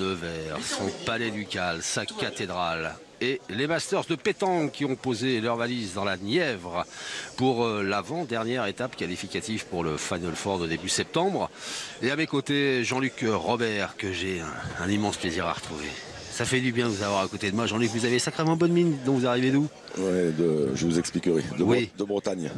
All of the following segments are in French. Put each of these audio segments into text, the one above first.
Nevers, son palais ducal, sa cathédrale et les Masters de pétanque qui ont posé leurs valises dans la Nièvre pour l'avant-dernière étape qualificative pour le Final Four de début septembre. Et à mes côtés, Jean-Luc Robert, que j'ai un immense plaisir à retrouver. Ça fait du bien de vous avoir à côté de moi. Jean-Luc, vous avez sacrément bonne mine. Donc vous arrivez d'où? Ouais, je vous expliquerai. De Bretagne.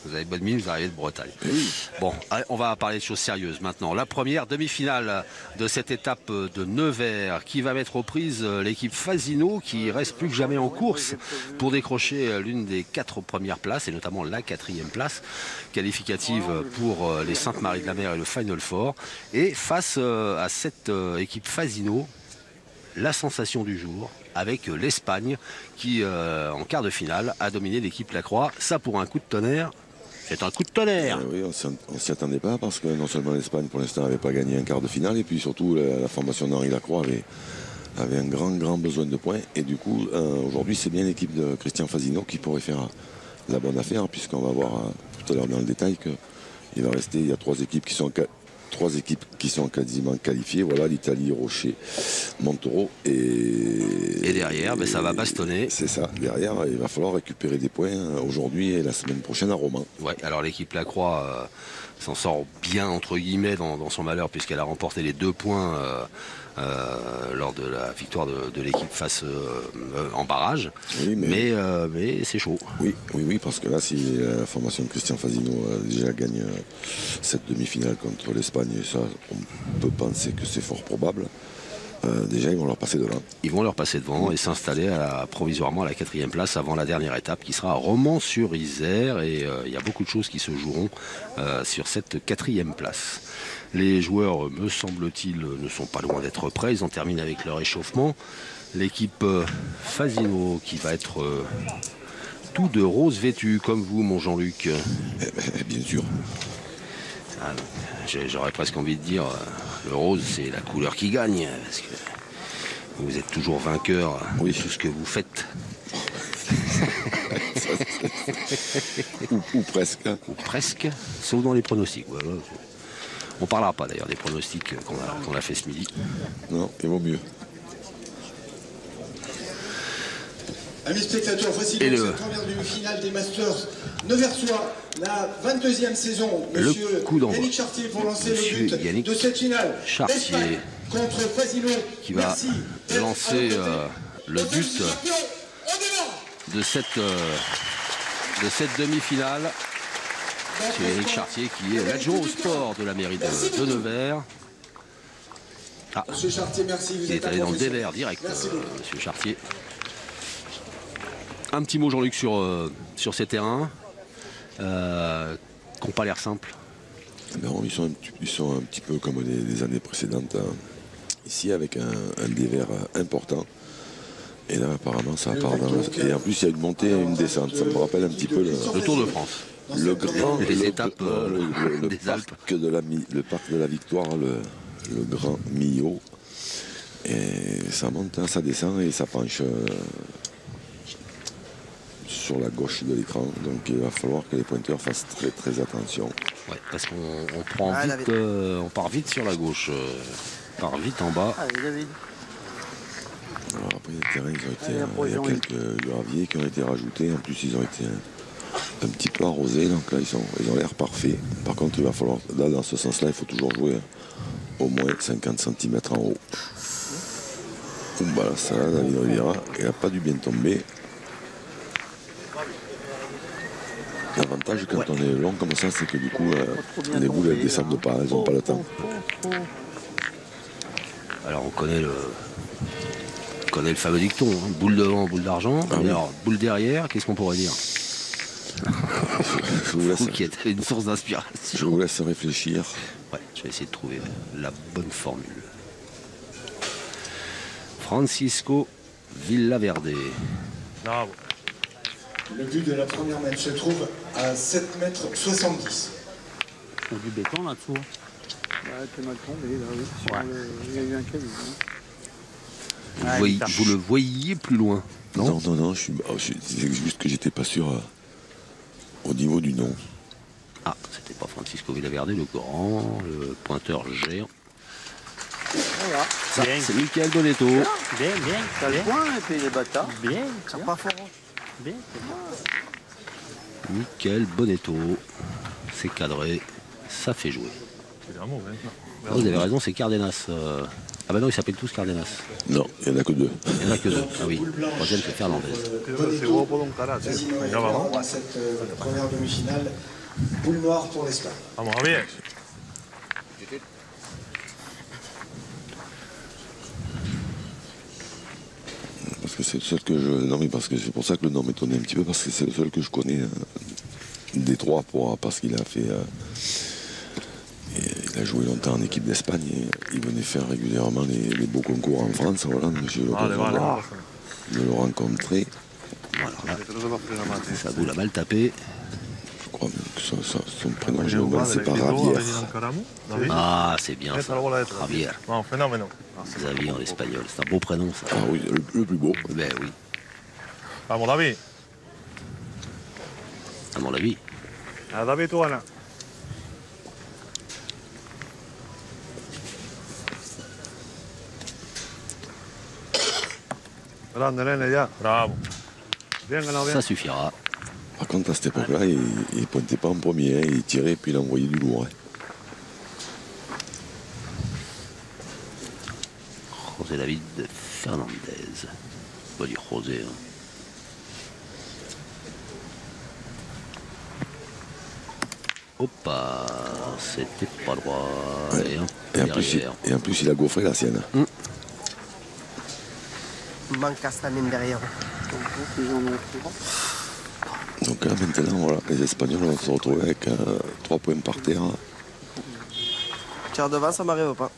Vous avez bonne mine, vous arrivez de Bretagne. Oui. Bon, on va parler de choses sérieuses maintenant. La première demi-finale de cette étape de Nevers qui va mettre aux prises l'équipe Fasino qui reste plus que jamais en course pour décrocher l'une des 4 premières places et notamment la 4e place qualificative pour les Saintes-Maries-de-la-Mer et le Final Four. Et face à cette équipe Fasino, la sensation du jour avec l'Espagne qui, en quart de finale, a dominé l'équipe Lacroix. Ça pour un coup de tonnerre. C'est un coup de tonnerre. Oui, on ne s'y attendait pas parce que non seulement l'Espagne pour l'instant n'avait pas gagné un quart de finale et puis surtout la formation d'Henri Lacroix avait un grand besoin de points. Et du coup, aujourd'hui, c'est bien l'équipe de Christian Fasino qui pourrait faire la bonne affaire puisqu'on va voir tout à l'heure dans le détail qu'il va rester, il y a 3 équipes qui sont quasiment qualifiées. Voilà, l'Italie, Rocher, Montoro et derrière, ça va bastonner. C'est ça, derrière, il va falloir récupérer des points aujourd'hui et la semaine prochaine à Romans. Ouais, alors l'équipe Lacroix s'en sort bien entre guillemets dans son malheur puisqu'elle a remporté les 2 points lors de la victoire de l'équipe face en barrage. Oui, mais c'est chaud. Oui, parce que là, si la formation de Christian Fasino déjà gagne cette demi-finale contre l'Espagne, et ça, on peut penser que c'est fort probable. Déjà, ils vont leur passer devant. Ils vont leur passer devant et s'installer provisoirement à la 4e place avant la dernière étape qui sera à Romans-sur-Isère. Et il y a beaucoup de choses qui se joueront sur cette 4e place. Les joueurs, me semble-t-il, ne sont pas loin d'être prêts. Ils en terminent avec leur échauffement. L'équipe Fasino qui va être tout de rose vêtu, comme vous, mon Jean-Luc. Bien sûr. J'aurais presque envie de dire, le rose, c'est la couleur qui gagne, parce que vous êtes toujours vainqueur de tout ce que vous faites. ou presque. Ou presque, sauf dans les pronostics. Ouais. On ne parlera pas d'ailleurs des pronostics qu'on a fait ce midi. Non, il vaut mieux. Amis spectateurs, voici donc cette première demi-finale des Masters Neversois, la 22e saison. Monsieur Yannick Chartier pour lancer le but de cette finale. Chartier contre Fasino qui va lancer le but de cette demi-finale. C'est Yannick Chartier qui est l'adjoint au sport de la mairie de Nevers. Monsieur Chartier, merci. Il est allé dans le dévers direct, monsieur Chartier. Un petit mot, Jean-Luc, sur ces terrains qui n'ont pas l'air simples. Ils sont un petit peu comme les années précédentes, ici avec un dévers important. Et là, apparemment, ça part dans et en plus, il y a une montée et une descente. Ça me rappelle un petit peu le Tour de France. Les étapes des Alpes. Le parc de la Victoire, le Grand Millau. Et ça monte, ça descend et ça penche sur la gauche de l'écran, donc il va falloir que les pointeurs fassent très attention. Ouais, parce qu'on on part vite sur la gauche, on part vite en bas. Alors après les terrains, il y a quelques graviers qui ont été rajoutés, en plus ils ont été un petit peu arrosés, donc là ils ont l'air parfaits. Par contre il va falloir, là dans ce sens-là, il faut toujours jouer au moins 50 cm en haut. Voilà, ça là, David Riviera, il n'a pas dû bien tomber. L'avantage quand on est long comme ça, c'est que du coup, les boules elles descendent pas, elles n'ont pas le temps. Alors on connaît le fameux dicton, hein, boule devant, boule d'argent. Alors boule derrière, qu'est-ce qu'on pourrait dire? Je vous laisse, qui est une source d'inspiration. Je vous laisse réfléchir. Ouais, je vais essayer de trouver la bonne formule. Francisco Villaverde. Bravo. Le but de la première mètre se trouve à 7,70 m. Il y a du béton là-dessous. T'es mal tombé là, oui. Il y a eu un caillou. Vous le voyiez plus loin? Non, c'est juste que j'étais pas sûr au niveau du nom. Ah, c'était pas Francisco Villaverde, le grand, le pointeur géant. Ça, Bien. c'est Michael Bonetto. Bien, T'as le bien. point et puis les bâtards. Bien, C'est pas fort. bien. Michael Bonetto. C'est cadré. Ça fait jouer. Évidemment, oui. Ah, vous avez raison, c'est Cardenas. Ah bah non, ils s'appellent tous Cardenas. Non, il n'y en a que deux. Il n'y en a que deux. Ah oui. Le troisième, c'est Fernandez. Quasiment référent à cette première demi-finale. Boule noire pour l'Espagne. Vamos, Javier. Parce que c'est le seul que je. Non, mais parce que c'est pour ça que le nom m'étonnait un petit peu, parce que c'est le seul que je connais des trois, parce qu'il a fait. Il a joué longtemps en équipe d'Espagne et il venait faire régulièrement les beaux concours en France. Voilà, j'ai eu l'occasion de le rencontrer. Voilà, là, sa boule a mal tapé. Je crois même que son prénom, je le vois, c'est pas Javier. Ah, c'est bien ça. Javier. Non, phénomène. Xavier en espagnol. C'est un beau prénom, ça. Ah oui, le plus beau. Ben oui, Vamos, David. à mon avis. David, tú ganas. Grande, nene, ya. Bravo. Bien ganado, bien. Ça suffira. Par contre, à cette époque-là, il ne pointait pas en premier, hein, il tirait puis il envoyait du lourd. Hein. José David Fernandez. On va dire José. Hein. Hoppa, c'était pas droit. Ouais. Et un Et peu en, plus, derrière. et en plus, il a gaufré la sienne. Manque Castamine derrière. Ils en ont trois. Donc là, maintenant, voilà, les Espagnols vont se retrouver avec 3 points par terre. Tire devant, ça m'arrive pas.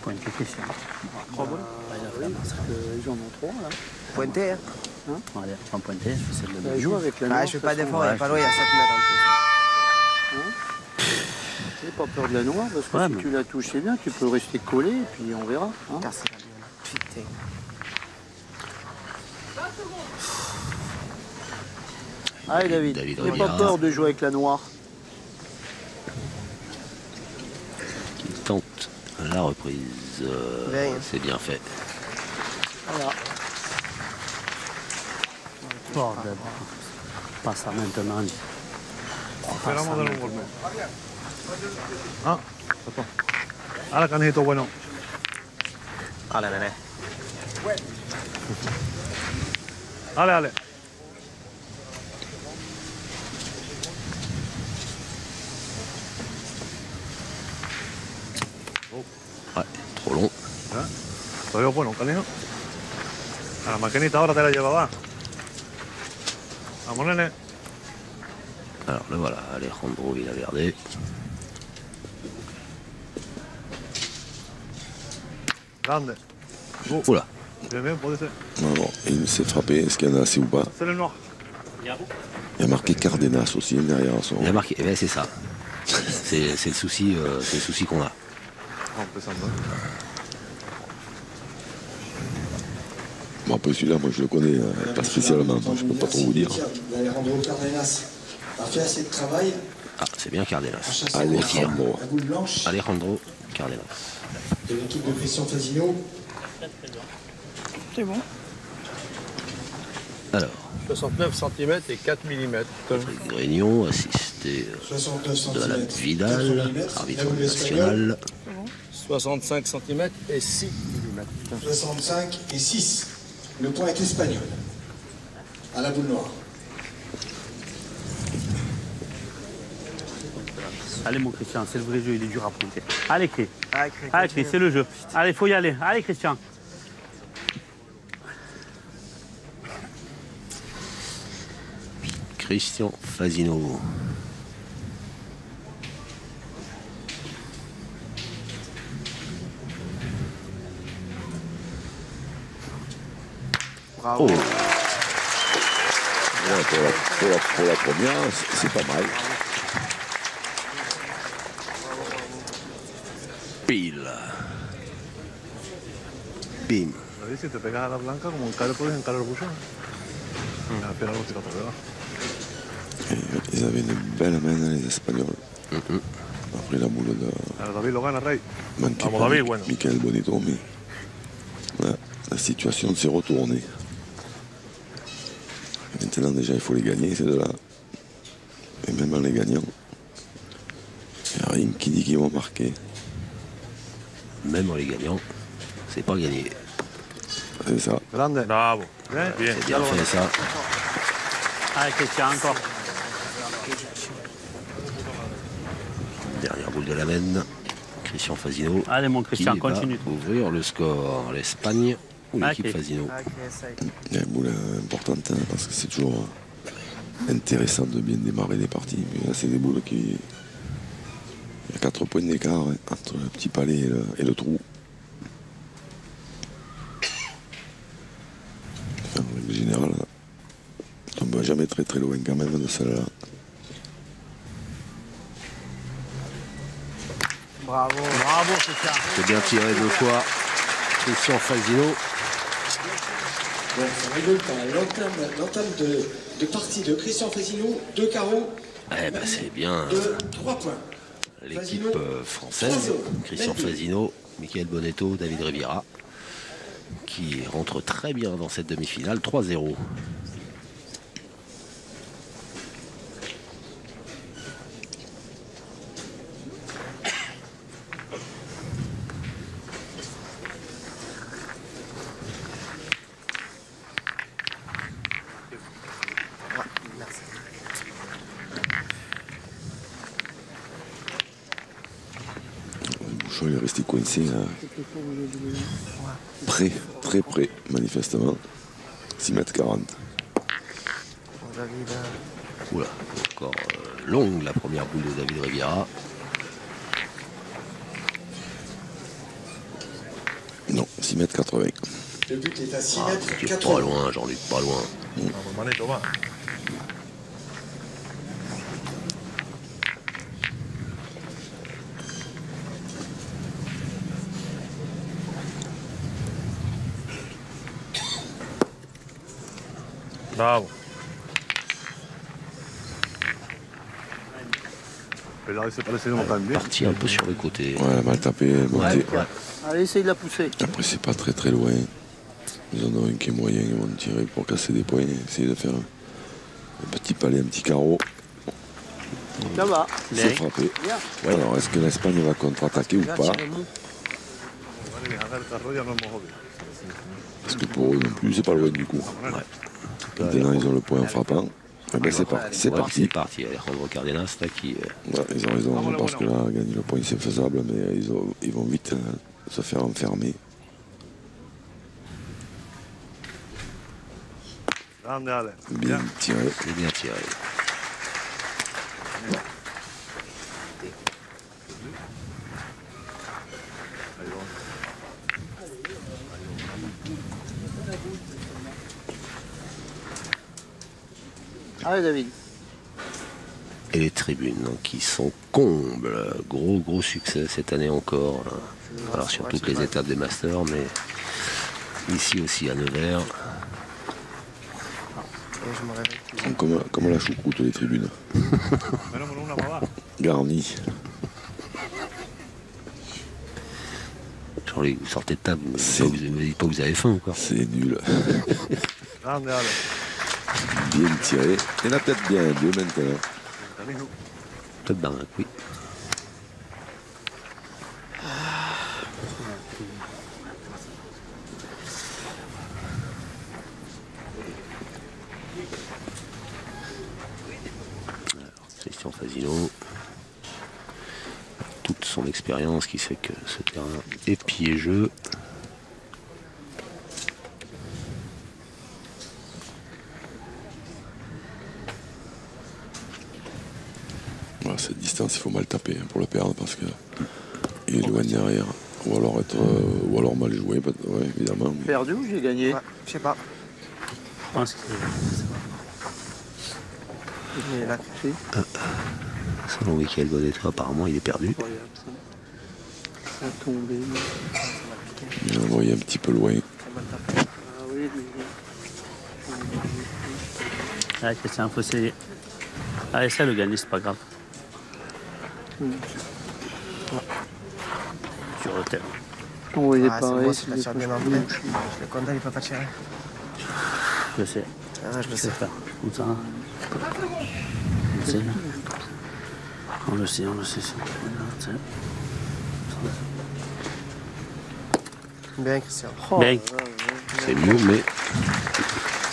Pointe Christian. Oui, parce qu'ils en ont trois là. Pointé, hein. Allez, on va pointer. Je fais celle de Ils jouent avec la noire. Ah, je fais pas de toute d'effort, il n'y a pas loin, il y a 7 mètres en façon. J'ai pas peur de la noire parce que Ouais, si mais- tu la touches, c'est bien, tu peux rester collé et puis on verra. Hein. plus. Car c'est pas bien. Putain. Allez David, David n'aie pas Rivera. peur de jouer avec la noire. Qui tente la reprise. Bien. C'est bien fait. Voilà. Bordel. Pas ça maintenant. Esperamos dar un golpe. Ah, papá. Ahora canijito bueno. Allez, nene. Dale, dale. Ouais, trop long. Todavía bueno, canijo. A la maquinita ahora te la llevaba. Vamos, nene. Alors le voilà, Alejandro Villaverde. Grande. Oula, Bien, bien, puede ser. Non, il s'est frappé, est-ce qu'il y en a assez ou pas? C'est le noir. Il a marqué Cardenas aussi derrière son. il a marqué. Eh ben, c'est ça. C'est le souci qu'on a. Empezando. Bon, après celui-là, moi je le connais pas spécialement, donc je peux pas trop vous dire. Alejandro Cardenas a fait assez de travail. Ah, c'est bien A Cardenas. chassé Alejandro. la boule blanche Alejandro Cardenas. de l'équipe de Christian Fasino. C'est bon. Alors, 69 cm et 4 mm. Patrick Grignon, assisté 69 de Alain cm. Vidal, arbitre national. 65 cm et 6 mm. 65 et 6. Le point est espagnol. À la boule noire. Allez, mon Christian, c'est le vrai jeu, il est dur à pointer. Allez, Chris. Allez, Allez, Chris, c'est le jeu. Allez, faut y aller. Allez, Christian. Christian Fasino. Bravo. Oh, Ouais, pour la première, c'est pas mal. pile. Bim. A ver si te pegas a la blanca, como encara puedes encarar el buchón. La pena lo tira por debajo. Ils avaient une belle main, les Espagnols. Après la boule de David lo gana, Rey. manquait Vamos, pas David, bueno. Michael Bonetto, mais voilà, la situation s'est retournée. Maintenant déjà il faut les gagner ces deux-là. Et même en les gagnant, il n'y a rien qui dit qu'ils vont marquer. Même en les gagnant, c'est pas gagné. C'est ça. Grande. Bravo. Bien. C'est bien fait ça. Allez, Christian, encore. Dernière boule de la mène. Christian Fasino. Allez, mon Christian, qui continue. va ouvrir le score. L'Espagne ou l'équipe Fasino. Ok, essaye. Il y a une boule importante hein, parce que c'est toujours intéressant de bien démarrer les parties. Mais là, c'est des boules qui. Il y a 4 points d'écart hein, entre le petit palais et le trou. Enfin, en règle générale, on ne va jamais très très loin quand même de celle-là. Bravo. Bravo, Christian. C'est bien tiré 2 fois. Christian Fasino. Bon, ça rigole pas. L'entame de partie de Christian Fasino, 2 carreaux, Eh ben, c'est bien de 3 points. l'équipe française. Christian Fasino, Michael Bonetto, David Riviera, qui rentre très bien dans cette demi-finale. 3-0. Merci. Le bouchon il est resté coincé là. Près, très près, manifestement. 6,40 m. Bon, David, Oula, encore longue la première boule de David Riviera. Non, 6,80 m. Le but est à 6 Ah, mètres tu es 80. pas loin, Jean-Luc, pas loin. Vamos, Manito, va. Bravo. Pero a veces parece como también. Parti un peu sur le côté. Ouais, mal tapé, monté. Ouais. Allez, essaye de la pousser. Après, c'est pas très très loin. Ils en ont un qui est moyen, ils vont tirer pour casser des points, essayer de faire un petit palais, un petit carreau. Ça va. C'est frappé. Alors, est-ce que l'Espagne va contre-attaquer ou là, pas? tirez-nous. Parce que pour eux non plus, c'est pas loin du coup. Maintenant, ils ont le point en frappant. Eh ben, c'est parti. C'est Ouais, parti. c'est parti. Alejandro Cardenas là, qui Ouais, ils ont raison, parce que là, gagner le point, c'est faisable, mais ils vont vite se faire enfermer. Grande, Ale. Bien tiré. est bien tiré. Allez, David. Et les tribunes hein, qui sont combles. Gros succès cette année encore. Alors sur toutes les étapes des Masters, mais ici aussi à Nevers. Et je me réveille. Comme la choucroute, les tribunes. Menos con una para abajo. Garnies. Jean-Luc, vous sortez de table, vous C'est- ne dites pas que vous avez faim ou quoi. C'est nul. Grande, Ale. Bien tiré. Et la tête bien deux maintenant. Canijo. Peut-être ben, oui. Alors, Christian Fasino, toute son expérience qui sait que ce terrain est piégeux. Voilà, cette distance, il faut mal taper hein, pour le perdre parce que il est loin derrière. Ou alors ou alors mal joué, ouais, évidemment. Mais Perdu ou j'ai gagné? Ouais, je sais pas. Je pense que Il est là. Selon Michael Bonetto, apparemment, il est perdu. incroyable ça. Ça a tombé. il a envoyé un petit peu loin. C'est mal tapé. Ah oui, mais... Allez, Christian, faut essayer. Allez, ça le gagner, c'est pas grave. On voyait Ah, c'est pareil. moi, c'est pas tiré bien en plein. Le condamne, il peut pas tirer. Je sais. Ah, je le sais. faire. Comme ça. On sait. On le sait, on le sait. Bien, Christian. Bien. C'est mieux, mais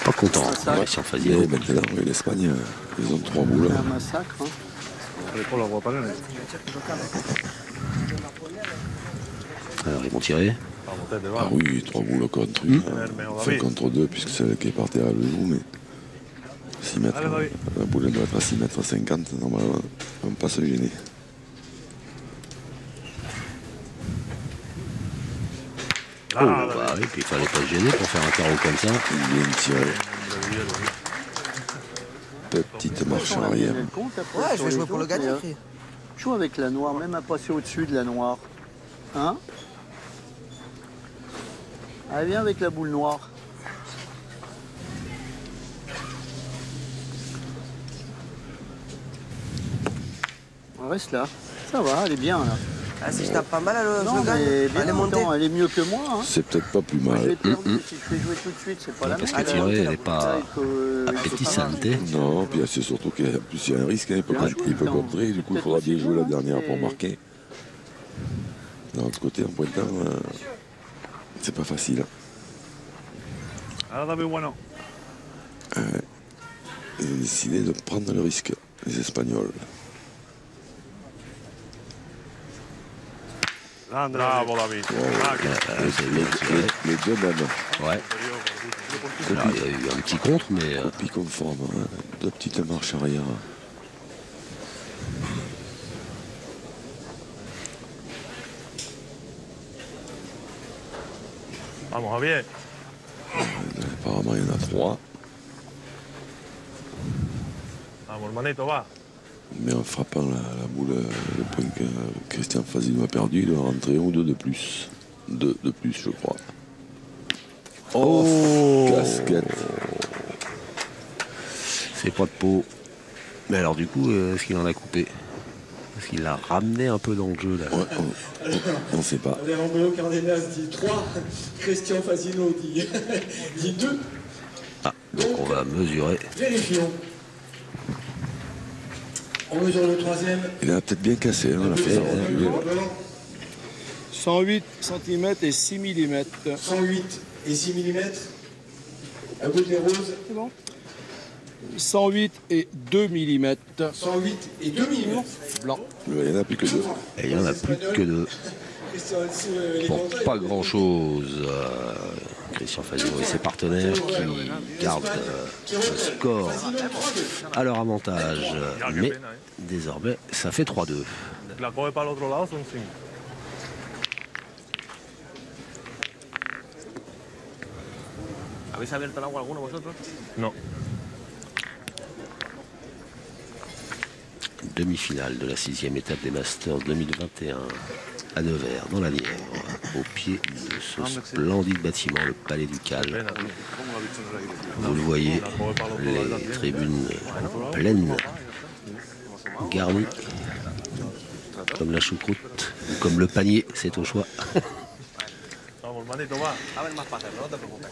pas content. Christian Et Fazino. maintenant, oui, l'Espagne, ils ont 3 boules. C'est un massacre. Hein. Después lo voy a poner. Alors, ils vont tirer. Vamos, tête Ah devant. oui, 3 boules contre 1. Enfin, contre 2, puisque celle qui est par terre, elle le joue, mais 6 mètres. Allez, vas-y. La boule elle doit être à 6 mètres 50, normalement. On ne va pas se gêner. Oh, bah oui, puis il fallait pas se gêner pour faire un carreau comme ça. Bien tiré. Petite marche arrière. Ouais, je vais jouer pour le gagner. Joue avec la noire, même à passer au-dessus de la noire. Hein? Allez, viens avec la boule noire. On reste là. Ça va, elle est bien là. Ah, si je tape pas mal, je Non, gagne. mais bien, Elle est montée. attends, elle est mieux que moi. Hein. C'est peut-être pas plus Moi, je vais mal. te perdre si je fais jouer tout de suite, c'est pas la même. Parce que tirer, elle n'est pas appétissante. Non, puis c'est surtout qu'il y a un risque, hein, il peut contrer, du coup il faudra bien jouer la dernière pour marquer. D'un autre côté, en pointant, c'est pas facile. Ahora dame bueno. Ils ont décidé de prendre le risque, les Espagnols. Bravo, David. Les deux mêmes. Ouais. Alors, il y a eu un petit contre, mais Copie conforme, hein. 2 petites marches arrière. Vamos, Javier. Apparemment, il y en a 3. Vamos, hermanito, va. Mais en frappant la boule, le point que Christian Fazino a perdu, il doit rentrer 1 ou 2 de plus. 2 de plus, je crois. Oh, casquette. c'est pas de peau. Mais alors, du coup, est-ce qu'il en a coupé? Est-ce qu'il l'a ramené un peu dans le jeu là? Ouais, on ne sait pas. Alejandro Cardenas dit 3, Christian Fazino dit, dit 2. Ah, donc on va mesurer. Vérifions. On mesure le 3e. Il a peut-être bien cassé, hein, la fait. 108 cm et 6 mm. 108 et 6 mm. À bout des roses. C'est bon. 108 et 2 mm. 108 et 2 mm. Blanc. Il n'y en a plus que 2. Et il n'y en a plus que 2. Pour pas grand-chose. Christian Fazino et ses partenaires qui gardent le score à leur avantage. Mais désormais, ça fait 3-2. La coge para el otro lado son 5. ¿Habéis abierto el agua alguno vosotros? No. Demi-finale de la 6e étape des Masters 2021 à Nevers, dans la Nièvre, au pied de ce splendide bâtiment, le Palais Ducal. Vous le voyez, les tribunes pleines, garnies, comme la choucroute, ou comme le panier, c'est au choix. Vamos, hermanito, va. A ver más pases, no te preocupes.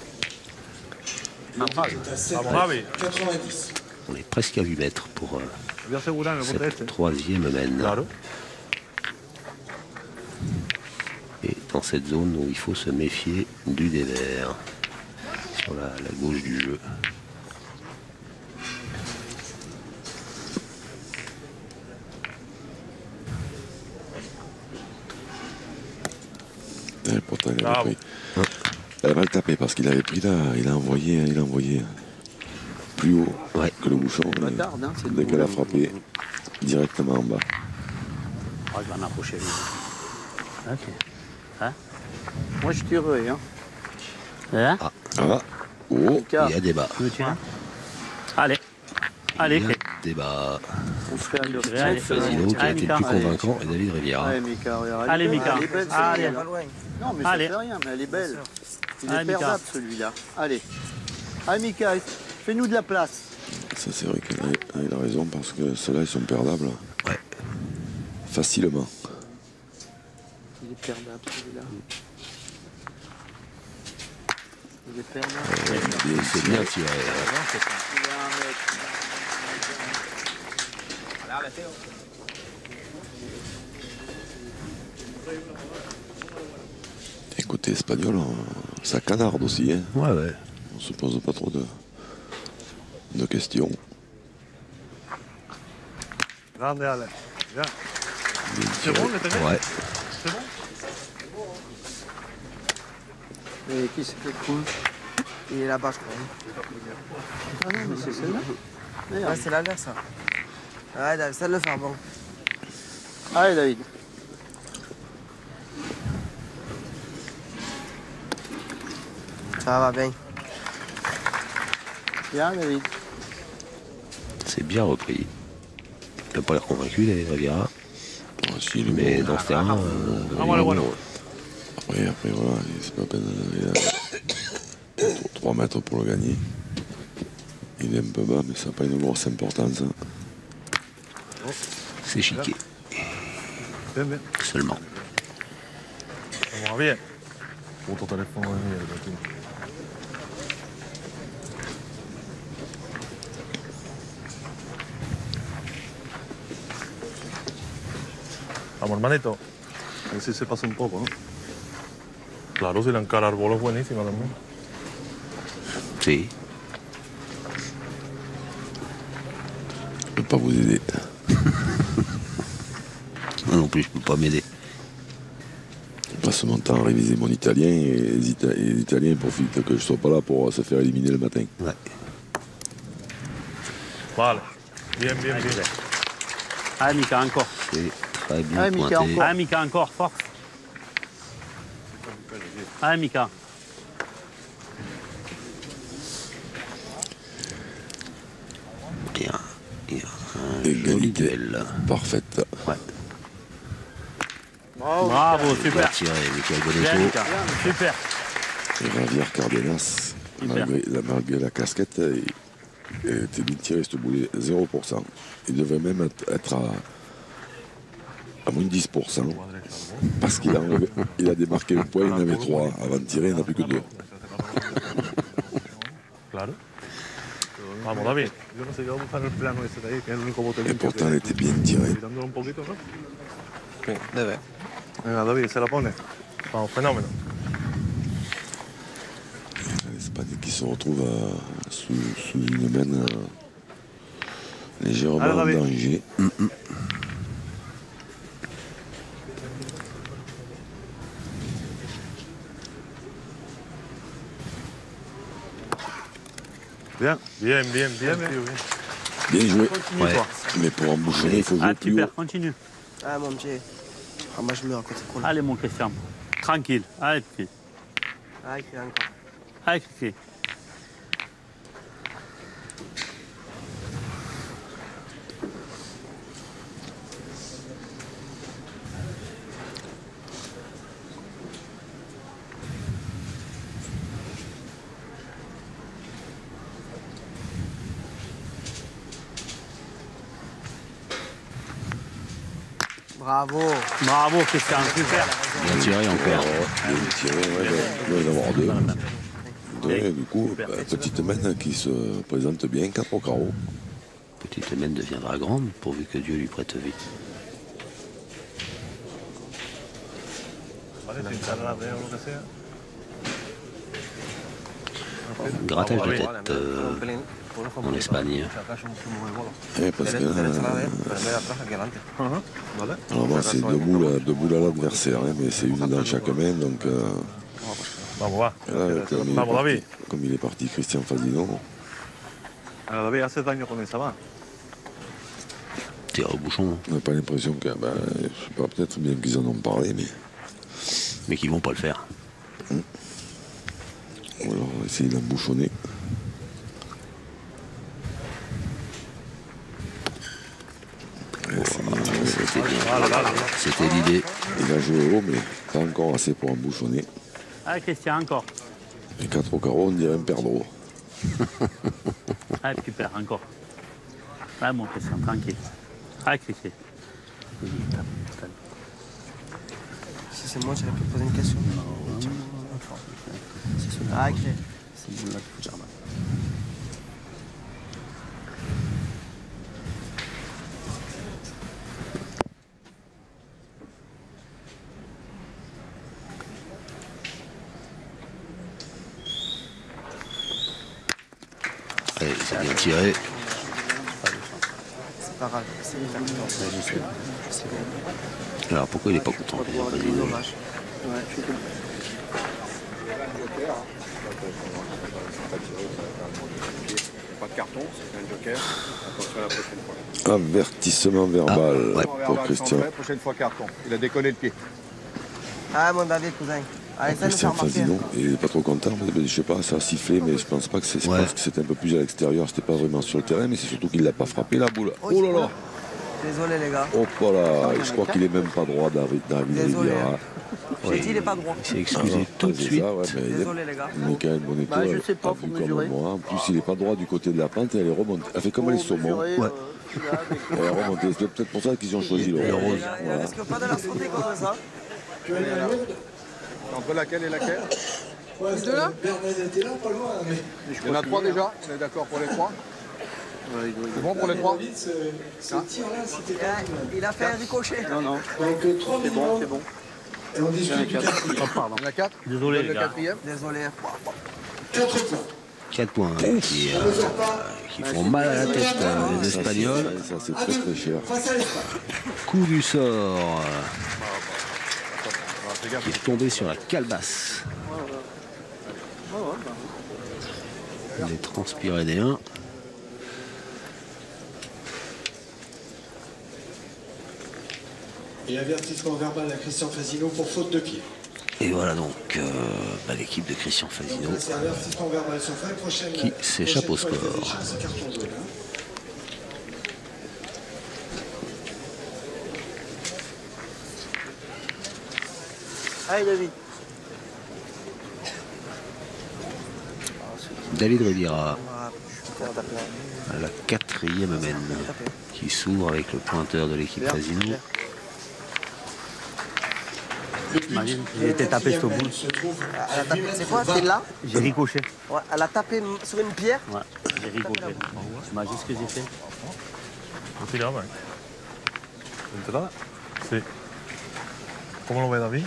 Vamos, Javi. 90. On est presque à 8 mètres pour Voy a asegurar en el bote cette este. 3e mène. Claro. Et dans cette zone où il faut se méfier du dévers, sur la gauche du jeu. Pourtant, il avait pris. Elle va le taper parce qu'il avait pris là, il a envoyé plus haut que le bouchon. Dès qu'elle a frappé, directement en bas. Oh, je vais en approcher lui. Ok. Hein? Moi, je tirerai. Hein. Hein? Ah, oh, Il y a débat. Tu veux tirer? Allez. Allez, Il y a Clé. débat. On se fait aller. Allez, Fazino qui a allez, été le Mika. plus convaincant et David Riviera. Allez, Mika, regarde. Allez, Mika. Elle est belle, Allez. celle-là. Pas loin. Non, mais Allez. ça fait rien, mais elle est belle. Il Allez, est Mika. perdable, celui-là. Allez. Allez, Mika, fais-nous de la place. ça c'est vrai qu'il a raison parce que ceux-là ils sont perdables. Ouais. Facilement. Il est perdable celui-là. Il est perdable. C'est bien tiré. Et côté espagnol, ça canarde aussi. Hein. Ouais, ouais. On se pose pas trop de questions. Grande Ale. Bien. C'est bon le terrain? Ouais. C'est bon? Et qui c'est le coup? Il est là-bas, je crois. Ah non, mais c'est celle-là. Ouais, c'est l'inverse, ça. Ouais, David, ça le faire bon. Allez, David. Ça va bien. Bien, David. C'est bien repris. Il n'a pas l'air convaincu, les Riviera. Si, il est Mais bon. dans ce terrain. Voilà, voilà. Après, voilà, c'est pas peine. Il a 3 mètres pour le gagner. Il est un peu bas, mais ça n'a pas une grosse importance. Hein. C'est chiqué. Bien, bien. Seulement. Vamos bien. Puto teléfono de mierda, tío. Vamos, hermanito. A ver si se pasa un poco, ¿no? Claro, si la encara al bolo es buenísima también. Si. Je peux pas vous aider. Moi non plus, je peux pas m'aider. Je passe mon temps à réviser mon italien et les Italiens profitent que je sois pas là pour se faire éliminer le matin. Ouais. Vale. Bien, bien, bien. Allez, Mika, encore. C'est très bien Allez, Mika, pointé. encore. Allez, Mika, encore, force. Allez, Mika. Bien. Il y a un joli Égalité duel. parfaite. Ouais. Bravo, Bien super. tiré, Michael Bien, Bonetto. Mika. Super. Et Javier Cardenas, Super. malgré la casquette, il était bien tiré ce boulet, 0%. Il devait même être à moins de 10%. Parce qu'il a démarqué le point, il en avait 3. Avant de tirer, il n'en a plus que 2. Claro. Vamos, David. Yo no sé qué va a buscar el plano ese de ahí, que es el único bote Et limpio pourtant, que elle était bien tirée. Tirándolo un poquito, ¿no? Sí, debe. Venga, David, se la pone. Vamos, fenómeno. L'Espagne qui se retrouve sous une main légèrement Allez, en David. danger. Bien, bien, bien, bien, bien. Bien joué. Continue, Ouais. toi. Mais pour embouchonner, il faut jouer Ah, plus haut. super, continue. Ah, mon Dieu. Ah, moi, je meurs à côté de Allez, mon Christian. Tranquille. Allez, Kiki. Ah, il fait encore. Allez, Kiki. Bravo. Bravo, Christian. Super. Bien tiré encore. Bien tiré, ouais, il doit y en avoir 2. Et du coup, petite main qui se présente bien, 4 au carreau. Petite main deviendra grande pourvu que Dieu lui prête vie. Vale, sin charlar de o lo que sea. Grattage de tête en Espagne. Ouais, parce que là, Vale. alors bon, c'est deux boules à l'adversaire, hein, mais c'est une dans chaque main. Donc Vamos, va. là, Vamos, David. comme il est parti Christian Fasino, Ahora, David, haces daño con esa, va. Tire au bouchon, on n'a pas l'impression que, ben, je sais pas, peut-être bien qu'ils en ont parlé, mais qui vont pas le faire. ou alors essayer d'embouchonner. C'était bien. C'était l'idée. Il a joué haut, mais pas encore assez pour embouchonner. Allez, Christian, encore. Et 4 au carreau, on dirait un perdreau. Allez, super, encore. Allez, mon Christian, tranquille. Allez, Kiki. c'est moi, j'aurais pu te poser une question. Ah, ok. C'est bon, là, il faut jardin. Allez, c'est bien tiré. C'est pas grave, c'est une perte. Alors pourquoi il n'est pas content? C'est dommage. Ouais, je suis tout. Pas de carton, c'est un joker. Attention à la prochaine fois. Avertissement verbal ouais. pour Christian. Prochaine fois carton. Il a décollé le pied. Ah, mon David, cousin. Allez, ça nous fait Christian remarquer. Fasino, il n'est pas trop content, mais je sais pas, ça a sifflé, mais je pense pas que c'est. Je pense que c'était un peu plus à l'extérieur, c'était pas vraiment sur le terrain, mais c'est surtout qu'il l'a pas frappé la boule. Oh là là! Désolé, les gars. Oh là, je crois qu'il est même pas droit d'arriver Désolé. Riviera. J'ai dit, il est pas droit. Il s'est excusé tout de C'est suite. ça, ouais, mais Désolé, les gars. Michael Bonetto Bah, je sais pas, a faut vu comme mesurer. moi. En plus, il n'est pas droit du côté de la pente et elle est remontée. Elle fait comme les saumons. Ouais. Elle est remontée. C'est peut-être pour ça qu'ils ont choisi le rose. Il risque pas de la sauter comme ça. Entre laquelle et laquelle? Ouais, deux là Bernadette est là, pas loin. Mais... Il y en a 3 déjà. On est d'accord pour les 3? C'est bon pour les 3? Ce tir-là, c'était quand même... Il a fait un ricochet. Non, non, Donc 3 c'est bon, minimum. c'est bon. Et on discute du quatrième. Oh, pardon. Il y en a 4? Désolé, les Le gars. quatrième? Désolé. 4 points. 4 points qui font mal à la tête, les Espagnols. Ça, c'est très très cher. Face à l'Espagne. Coup du sort qui est tombé sur la calebasse. Les Transpyrénéens. Et avertissement verbal à Christian Fasino pour faute de pied. Et voilà donc l'équipe de Christian Fasino C'est avertissement verbal sur fin prochaine. qui s'échappe au prochaine fois, score. il fait des chances, c'est carton jaune, hein. Allez, David. David Riviera Ah, je suis tapé. à la 4e mène qui s'ouvre avec le pointeur de l'équipe Fasino. Imagine, j'ai été tapé sur le bout. Elle a tapé, c'est quoi? C'est là? J'ai ricoché. Ouais, elle a tapé sur une pierre. Ouais, j'ai ricoché. Imagine ce que j'ai fait. No tiraba. ¿Entrada? Sí. ¿Cómo lo ve David?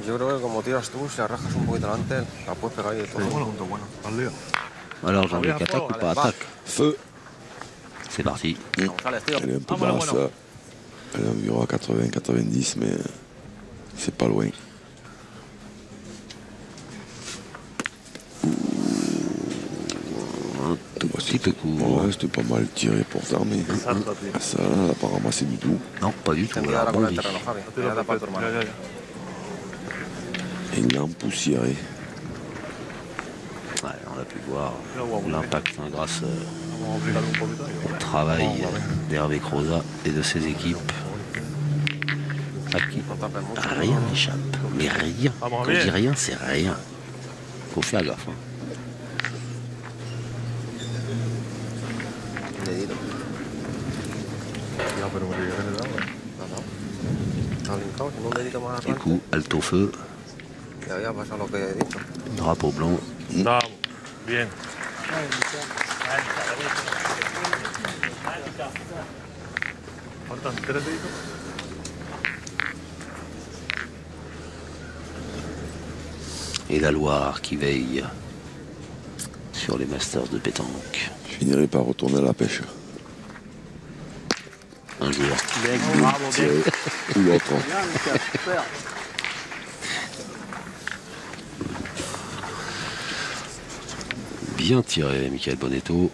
Yo creo que como tiras tú, si arrajas un poquito delante, la puedes pegar ahí de todo. Bueno, punto bueno. Al lío. Alors Jean-Luc attaque ou pas attaque? Feu. C'est parti. Elle est un peu basse. Elle est environ à 80-90, mais c'est pas loin. Un tout petit peu court. Ouais, c'était pas mal tiré pourtant, mais ça, elle n'a pas ramassé du tout. Non, pas du tout. Ten Elle a cuidado con el rebondi. terreno, Javi. Cuidado para tu hermano. Ya. Et il l'a empoussiéré. Ouais, on a pu voir l'impact grâce Vamos a obligarlo un poquito. au travail d'Hervé Croza et de ses équipes. À qui rien n'échappe. Mais rien. Quand je dis rien, c'est rien. Faut faire gaffe. Hein. Dedito. Ya, pero me llegué a dar. No, no. Está brincado, con un dedito más Du adelante. coup, alto feu, Ya había pasado lo que he dicho. drapeau blanc. Bravo. Bien. Faltan 3 deditos. Et la Loire qui veille sur les Masters de pétanque. Je finirai par retourner à la pêche. Un jour. Bravo, bien. Ou l'autre. Bien, Lucas, super. Bien tiré, Michael Bonetto.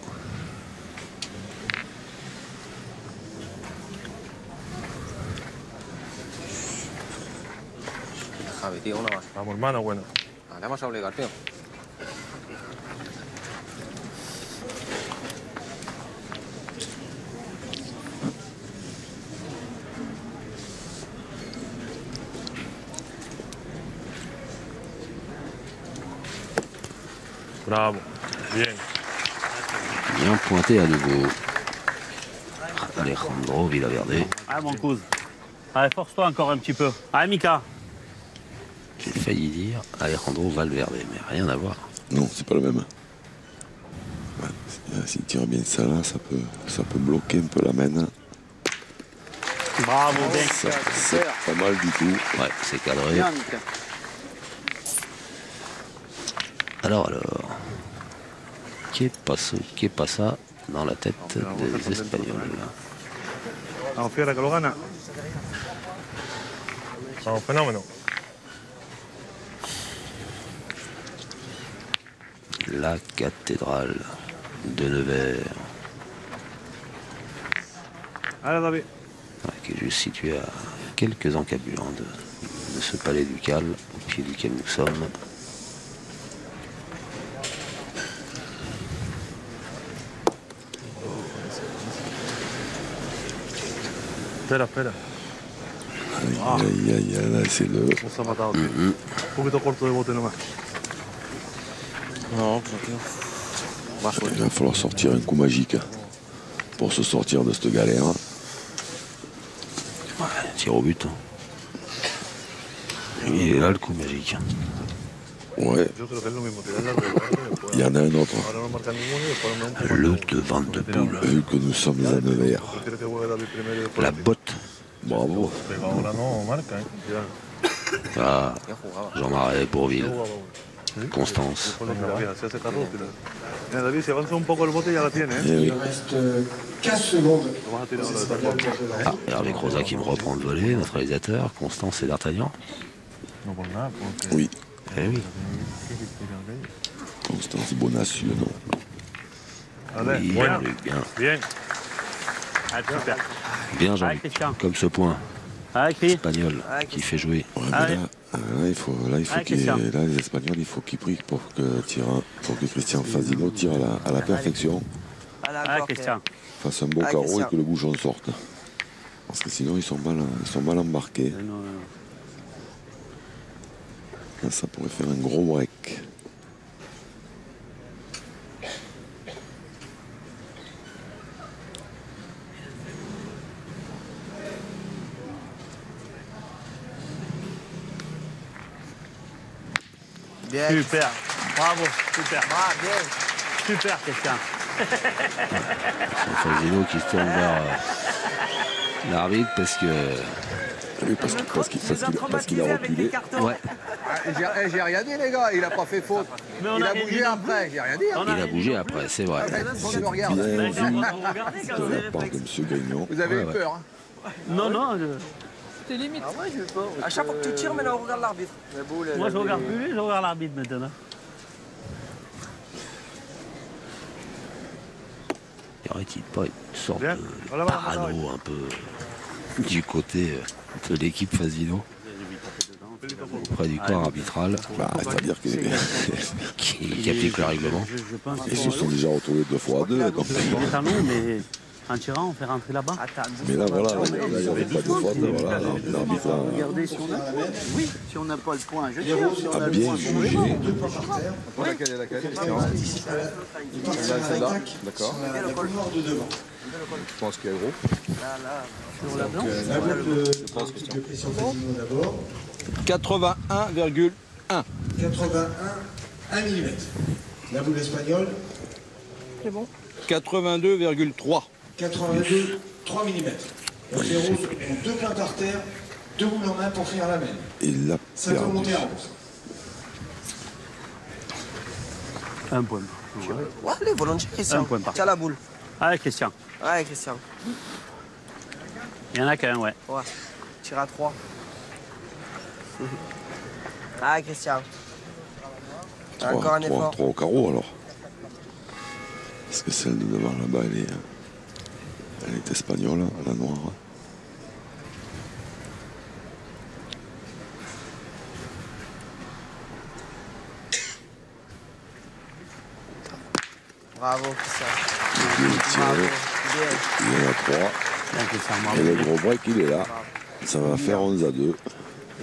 Javi, tío, una más. Vamos, hermano, bueno. Le vamos a obligar, tío. Bravo. Bien. Bien pointé à nouveau. Alejandro Villaverde. Allez, mon cousin. Allez, force-toi encore un petit peu. Allez, Mika. J'ai failli dire Alejandro Valverde, mais rien à voir. Non, c'est pas le même. Ouais, s'il tire bien ça là, ça peut bloquer un peu la main. Bravo, bien. C'est pas mal du tout. Ouais, c'est cadré. Bien, Nick. Alors. Qu'est pas ça dans la tête des Espagnols? Vamos, Fiera, que lo gana. Vamos, fenómeno. La cathédrale de Nevers. Allez, David. Qui est juste située à quelques encablures de ce palais ducal au pied duquel nous sommes. Espera, espera. Aïe, là, c'est le... Nos ha matado, tío. Un poquito corto de bote nomás. No, tranquilo. Il va falloir sortir un coup magique pour se sortir de cette galère. Ouais, tir au but. Il est là le coup magique. Ouais. Il y en a un autre. Le devant de poule. Vu que nous sommes à Nevers. La botte. Bravo. Ah, Jean-Marie Bourville. Constance. David, si avanza un poco el bote ya la tiene. Il reste 15 secondes. Ah, Hervé Croza qui me reprend le volet, notre réalisateur. Constance et D'Artagnan. Oui. Eh oui. Constance Bonacieux, non. Oui, Bien. Luc, bien. Bien. Super. Bien, Jean-Luc. Comme ce point. Chris. Espagnol qui fait jouer. Ouais, mais là, il faut les Espagnols, il faut qu'ils prient pour que Christian Fazino tire à la perfection, Christian. fasse un beau carreau et que le bouchon sorte. Parce que sinon, ils sont mal embarqués. Là, ça pourrait faire un gros break. Bien. Super. Bravo. Super. Ah, bien. Super, Christian. Fazino qui se tourne vers l'arbitre parce que... Oui, parce qu'il a reculé. Ouais, J'ai rien dit, les gars, il a pas fait faute. Il a bougé après, j'ai rien dit. il a bougé après, c'est vrai. C'est bien vu de la part de M. Grignon. Vous avez eu peur, hein. Non. C'était limite. Ah ouais, je veux pas. À chaque fois que tu tires, maintenant on regarde l'arbitre. Moi, je regarde plus lui, je regarde l'arbitre maintenant. Y aurait-il pas une sorte de parano un peu du côté de l'équipe Fazino auprès du corps arbitral C'est-à-dire qui applique le règlement. qu'ils se sont déjà retrouvés 2 fois à 2. Donc... mais en tirant, on fait rentrer là-bas. Mais là, voilà, il n'y avait pas de faute. Voilà, l'arbitre Regardez si on a. Oui, si on n'a pas le point, je tire. Si on a a le bien point, jugé. Laquelle celle-là. D'accord. La couloir de devant. Je pense qu'il y a gros. sur la blanche. La boule de Christian Fazino d'abord. 81,1. 1 mm. La boule espagnole. C'est bon. 82,3. 82, 3 mm. Donc les roses ont 2 points par terre, 2 boules en main pour finir la même. Et là, Ça peut monter à 11. Un point. Ouais, allez, volontiers, Christian. Un point par Tiens la boule. Allez, Christian. Ouais, Christian. Il y en a qu'un, ouais. Ouais. Tire à 3. Ah, Christian. Encore un effort. 3 au carreau alors. Parce que celle de devant là-bas, elle est espagnole, la noire. Bravo, Christian. Bien tiré. Il y en a 3. Bien, Christian, Et bravo. le gros break, il est là. Ça va faire 11 à 2. Bien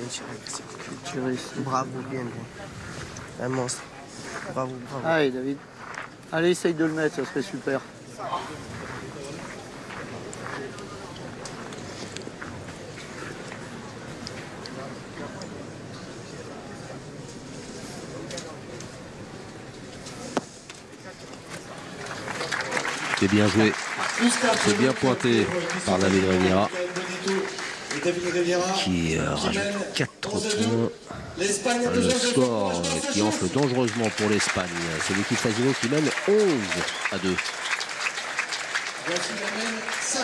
tiré, Christian. Bravo, bien. Un monstre. Bravo. Allez, David. Allez, essaye de le mettre, ça serait super. C'est bien joué. C'est bien pointé par David Riviera. Qui rajoute 4 points. Le score qui enfle dangereusement pour l'Espagne. C'est l'équipe Fasino qui mène 11-2. Voici la mène 5.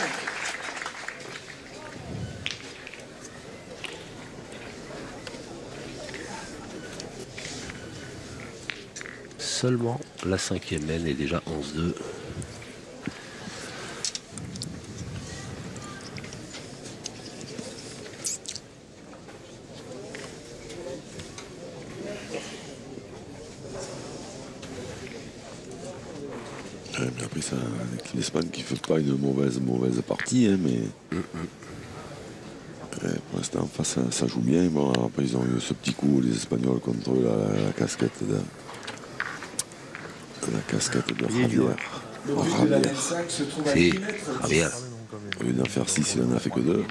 Seulement la 5e mène est déjà 11-2. Mais après ça, avec l'Espagne qui ne fait pas une mauvaise partie, hein, mais pour l'instant en face ça joue bien. Bon, après ils ont eu ce petit coup, les Espagnols, contre la casquette de Javier. Javier. Au lieu d'en faire 6, il en a fait que 2.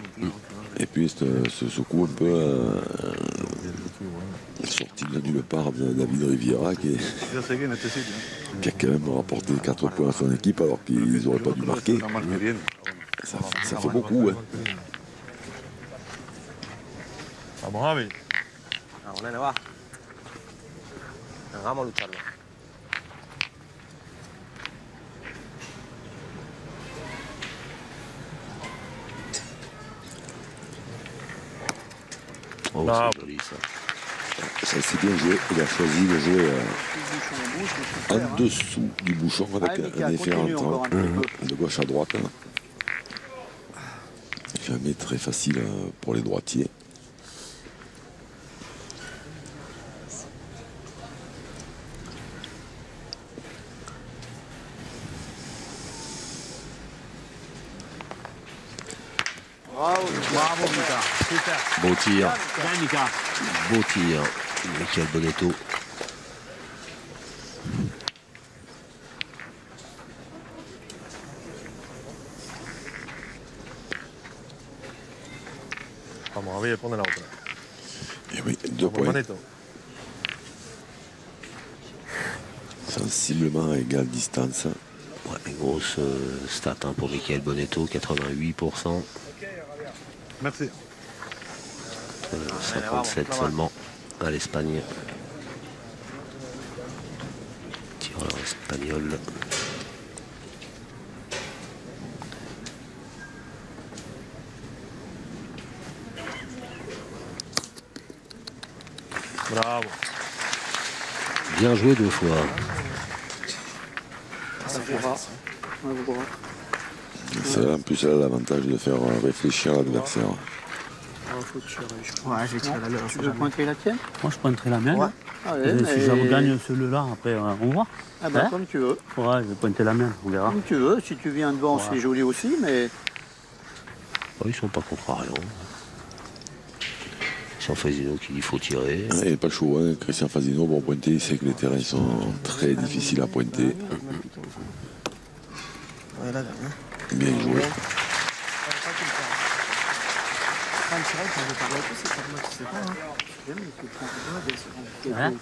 Et puis ce coup un peu sorti de nulle part de David Riviera qui a quand même rapporté 4 points à son équipe alors qu'ils n'auraient pas dû marquer. Ça fait beaucoup. Hein. Vamos, Javi. Vamos, nene, va. Vamos a lucharlo. Oh, c'est joli ça. Ça c'est bien joué. Il a choisi de jouer en dessous du bouchon avec un effet rentrant de gauche à droite. Jamais très facile pour les droitiers. Bravo, Mika. Super. Beau tir. Bien, Mika. Beau tir. Michael Bonetto. Vamos, Javi, pone la otra. Et oui, 2 points. Bonito. Sensiblement à égale distance. Ouais, une grosse stat hein, pour Michael Bonetto, 88%. Merci. 57 seulement à l'Espagne. Tireur espagnol. Bravo. Bien joué 2 fois. En plus, elle a l'avantage de faire réfléchir l'adversaire. Ouais, je vais tirer la leur. Tu veux pointer la tienne? Moi, je pointerai la mienne. Ouais. Allez, Et si je gagne celui-là, après, on voit. Ah ben, Hein? comme tu veux. Ouais, je vais pointer la mienne, on verra. Comme tu veux. Si tu viens devant, c'est joli aussi, mais... Oh, ils sont pas contrariants. C'est Fasino qui dit qu'il faut tirer. Il n'est pas le choix. Hein. Christian Fasino, pour pointer, il sait que les terrains sont très difficiles à pointer. Bien joué. Hein?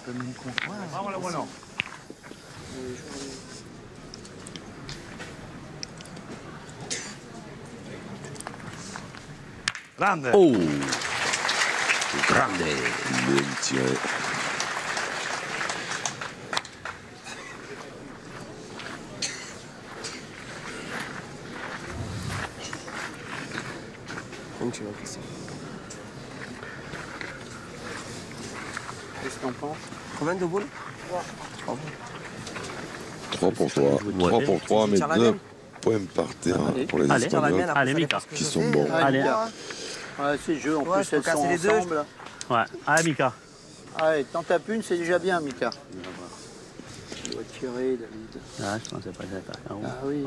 Grande. Oh, grande. Bien tiré. Continue, Christian. Qu'est-ce que t'en penses? Combien de boules? 3 pour toi. 3 pour 3, mais 2 points par terre pour les Allez. Espagnols Allez, Mika. qui sont bons. Allez. Ouais, c'est le jeu, en Ouais, plus elles sont casser les deux. ensemble. Ouais. Allez, Mika. Allez, t'en tapes une, c'est déjà bien, Mika. Tu dois tirer, David. Ah, je pensais pas que j'allais faire. Ah oui.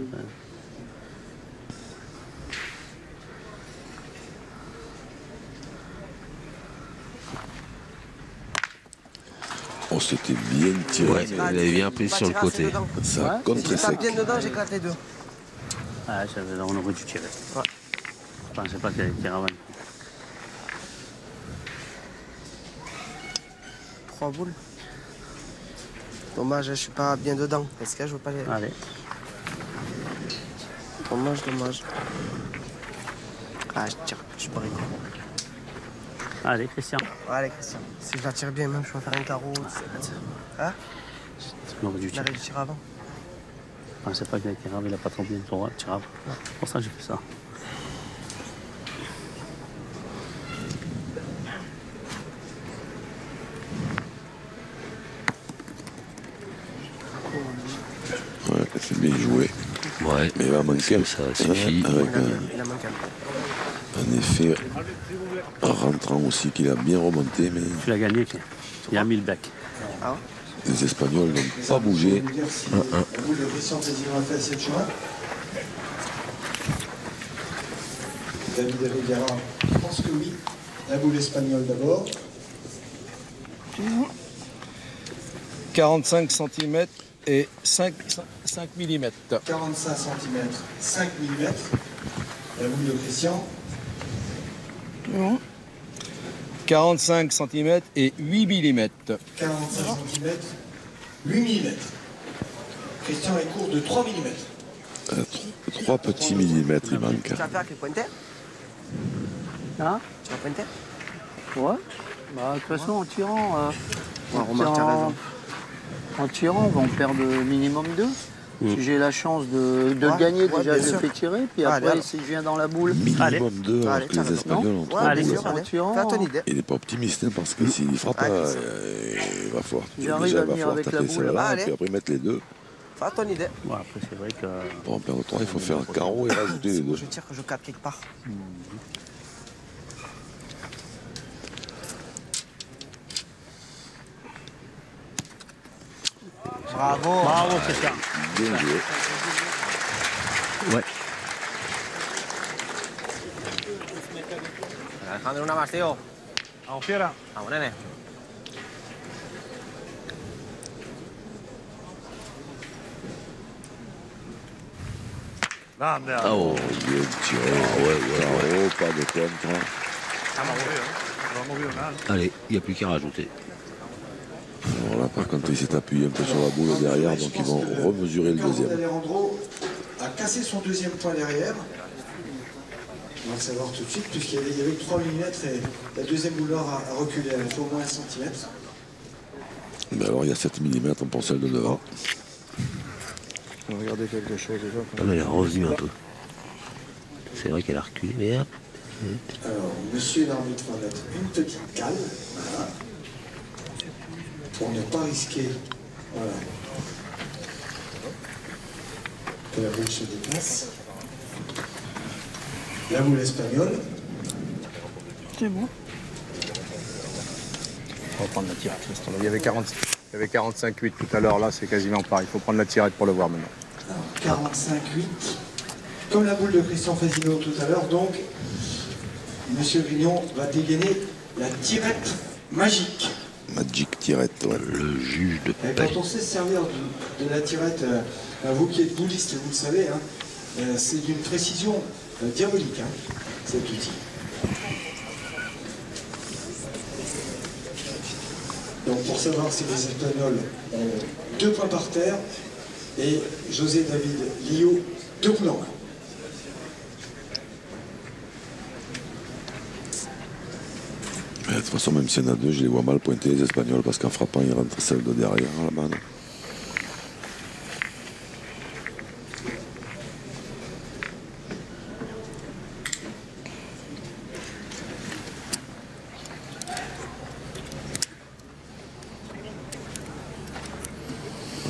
Oh, c'était bien tiré. Ouais, il avait bien pris sur le côté. Ça contre Si je sec. tape bien dedans, j'éclate les deux. Ah, on aurait dû tirer. Ouais. Je pensais pas qu'il allait tirer avant. 3 boules. Dommage, je suis pas bien dedans. Est-ce que je veux pas les... Allez. Dommage. Ah, je tire, je brique. Allez, Christian. Allez, Christian. Si je la tire bien, même, je vais faire un carreau. Hein? Tu m'aurais dû tirer. tirer. Je tire avant. Ah, c'est pas qu'il a tiré avant, il a pas trop bien tiré avant. C'est pour ça que j'ai fait ça. Ouais, c'est bien joué. Ouais. Mais il va manquer. Ça suffit. Avec Il a manqué. un effet rentrant aussi qu'il a bien remonté. Mais Tu l'as gagné, il a mis le bec. Ah. les Espagnols n'ont pas bougé. La boule de Christian Fazino a fait assez de chemin. David Rivera, je pense que oui. La boule espagnole d'abord. 45 cm et 5 mm. 45 cm, 5 mm. La boule de Christian. 45 cm et 8 mm. 45 cm, 8 mm. Christian est court de 3 mm. 3 petits millimètres, il manque. Tu vas faire avec les pointers? Hein? Tu vas pointer? Ouais. Bah, de toute façon, en tirant... Romain, t'as raison. En tirant, on va en perdre minimum 2. Si j'ai la chance de gagner, déjà je le fais tirer. Puis après, si je viens dans la boule... Minimum 2, alors que les Espagnols ont 3. En ton idée. Il n'est pas optimiste, hein, parce que s'il frappe, il va falloir J'arrive à venir avec la taper boule. celle-là, puis après mettre les deux. Fais ton idée. Ouais, après, c'est vrai que... Pour en perdre 3, il faut faire un carreau et rajouter les deux. Je tire que je capte quelque part. Bravo, Christian. Bien joué. Ouais. Alejandro, una más, tío. Vamos, fiera. Vamos, nene. Oh, bien tiré. Ouais. Pas de contre. Allez, il n'y a plus qu'à rajouter. Alors là, par contre, il s'est appuyé un peu sur la boule derrière, donc ils vont remesurer le deuxième. Alejandro a cassé son deuxième point derrière. On va le savoir tout de suite, puisqu'il y avait 3 mm et la deuxième boule a reculé, elle a fait au moins 1 cm. Ben alors, il y a 7 mm pour celle de devant. On va regarder quelque chose déjà. Elle est revenue un peu. C'est vrai qu'elle a reculé, mais hop. Alors, monsieur l'arbitre va mettre une petite cale, voilà, pour ne pas risquer, voilà, que la boule se déplace. La boule espagnole. C'est bon. On va prendre la tirette. Il y avait 45,8 tout à l'heure, là c'est quasiment pareil. Il faut prendre la tirette pour le voir maintenant. Alors, 45,8, comme la boule de Christian Fazino tout à l'heure, donc, monsieur Grignon va dégainer la tirette magique. Magic tirette, ouais. Le juge de Et paix. quand on sait se servir de la tirette, vous qui êtes bouliste, vous le savez, hein, c'est d'une précision diabolique, hein, cet outil. Donc pour savoir si les Espagnols ont 2 points par terre et José David Lio 2 points en main. Mais de toute façon, même s'il y en a 2, je les vois mal pointer les Espagnols, parce qu'en frappant, ils rentrent celle de derrière à la manne.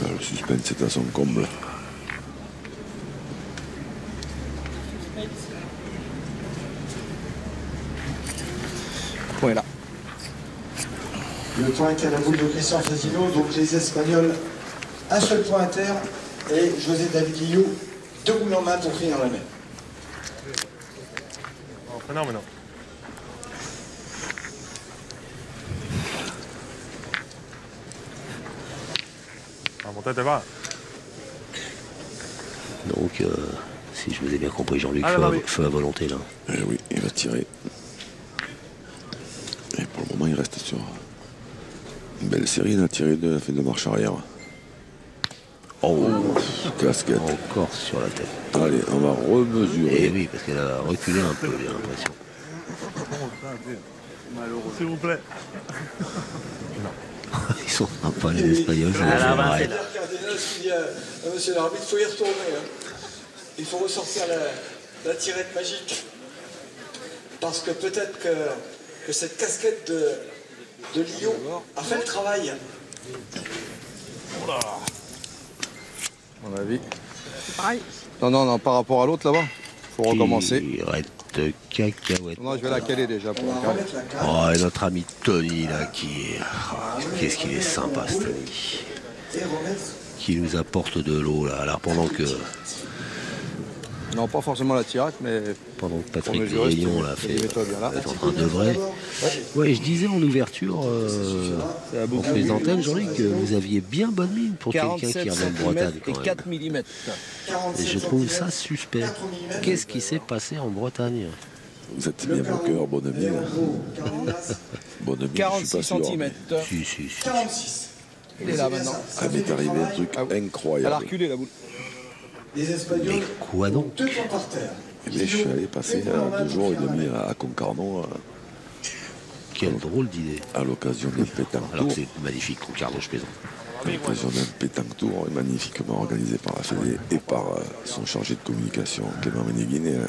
Là, le suspense est à son comble. Voilà. Le point est à la boule de Christian Fazino, donc les Espagnols, un seul point à terre, et José David Lio, 2 boules en main pour finir la même. Oh, fenomeno. Vamos, tete, va. Donc, si je vous ai bien compris, Jean-Luc, feu à volonté là. Eh oui, il va tirer. Et pour le moment, il reste sur une belle série. Il a tiré 2, il a fait 2 marches arrière. Oh, casquette. Encore sur la tête. Allez, on va remesurer. Et oui, parce qu'elle a reculé un peu, j'ai l'impression. S'il vous plaît. Ils sont sympas, les Espagnols, ça Monsieur l'arbitre, il faut y retourner. Il faut ressortir la tirette magique. Parce que peut-être que cette casquette de Lyon a fait le travail. À mon avis. C'est pareil. Non, par rapport à l'autre là-bas. Faut recommencer. Cacahuète. Non, je vais la caler déjà pour la caler. Oh, et notre ami Tony, là, qu'est-ce qu'il est sympa, ce Tony. Qui nous apporte de l'eau, là. Alors, pendant que... Non, pas forcément la tirette, mais... Pendant que Patrick Grillon, là, fait un de vrai. Ouais, je disais en ouverture, en prise d'antenne, Jean-Luc, que vous aviez bien bonne mine pour quelqu'un qui revient de Bretagne, quand même. 4 mm. Et je trouve ça suspect. Qu'est-ce qui s'est passé en Bretagne? Vous êtes bien bloqueur, bonne mine. Bonne mine, 46 cm. Si. 46. Il est là maintenant. Ah, m'est arrivé un truc incroyable. Elle a reculé la boule. Les Espagnols. Mais quoi donc? 2 points par terre. Mais je suis allé passer 2 jours et demi à Concarneau. Quelle drôle d'idée. À l'occasion d'un pétanque Alors tour. que c'est magnifique, Concarneau, je plaisante. À l'occasion d'un pétanque tour magnifiquement organisé par la Fédé et par son chargé de communication, Clément Ménéguine.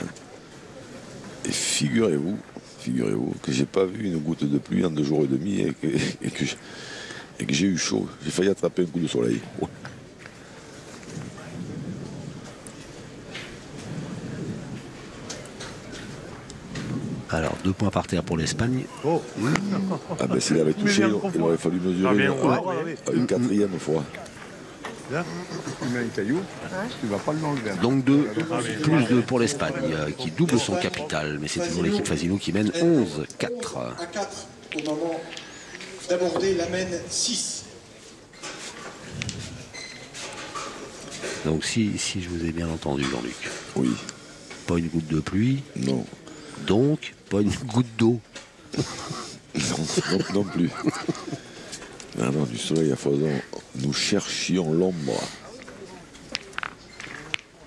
Et figurez-vous que j'ai pas vu une goutte de pluie en 2 jours et demi et que j'ai eu chaud. J'ai failli attraper un coup de soleil. Alors, 2 points par terre pour l'Espagne. Ah ben s'il avait touché, il aurait fallu mesurer une 4e fois. Tu mets un caillou, tu vas pas l'enlever. Donc plus 2 pour l'Espagne, qui double son capital. Mais c'est toujours l'équipe Fasino qui mène 11-4. À 4 au moment d'aborder la mène 6. Donc si je vous ai bien entendu, Jean-Luc. Oui. Pas une goutte de pluie. Non. Donc, pas une goutte d'eau. non plus. Non, du soleil à foison. Nous cherchions l'ombre.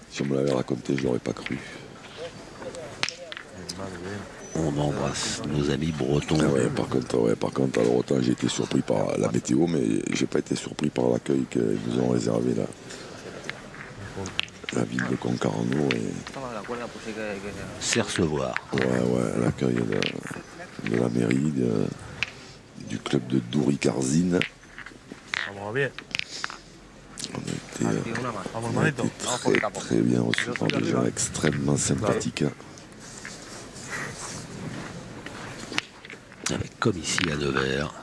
Si on me l'avait raconté, je l'aurais pas cru. On embrasse nos amis bretons. Ah ouais, par contre, alors autant j'ai été surpris par la météo, mais j'ai pas été surpris par l'accueil qu'ils nous ont réservé là. La ville de Concarneau et... C'est recevoir. Ouais, l'accueil de la mairie, du club de Douri-Carzine. On a été très bien reçus par des gens extrêmement sympathiques. Comme ici à Nevers.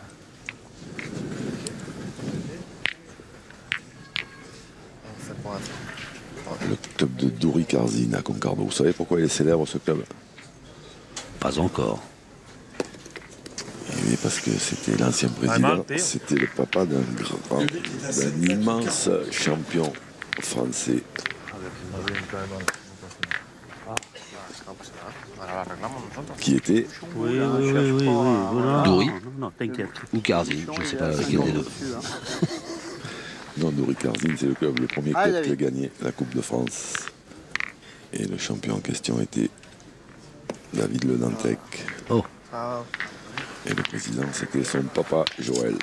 Le club de Douri-Carzine à Concarneau. Vous savez pourquoi il est célèbre, ce club? Pas encore. Oui, parce que c'était l'ancien président, c'était le papa d'un immense champion français. Qui était Oui. Douri Non, t'inquiète. ou Carzine, je ne sais pas lequel des deux. Non, Douri-Carzine, c'est le premier club qui a gagné la Coupe de France. Et le champion en question était David Le Dantec. Oh. Et le président, c'était son papa, Joël.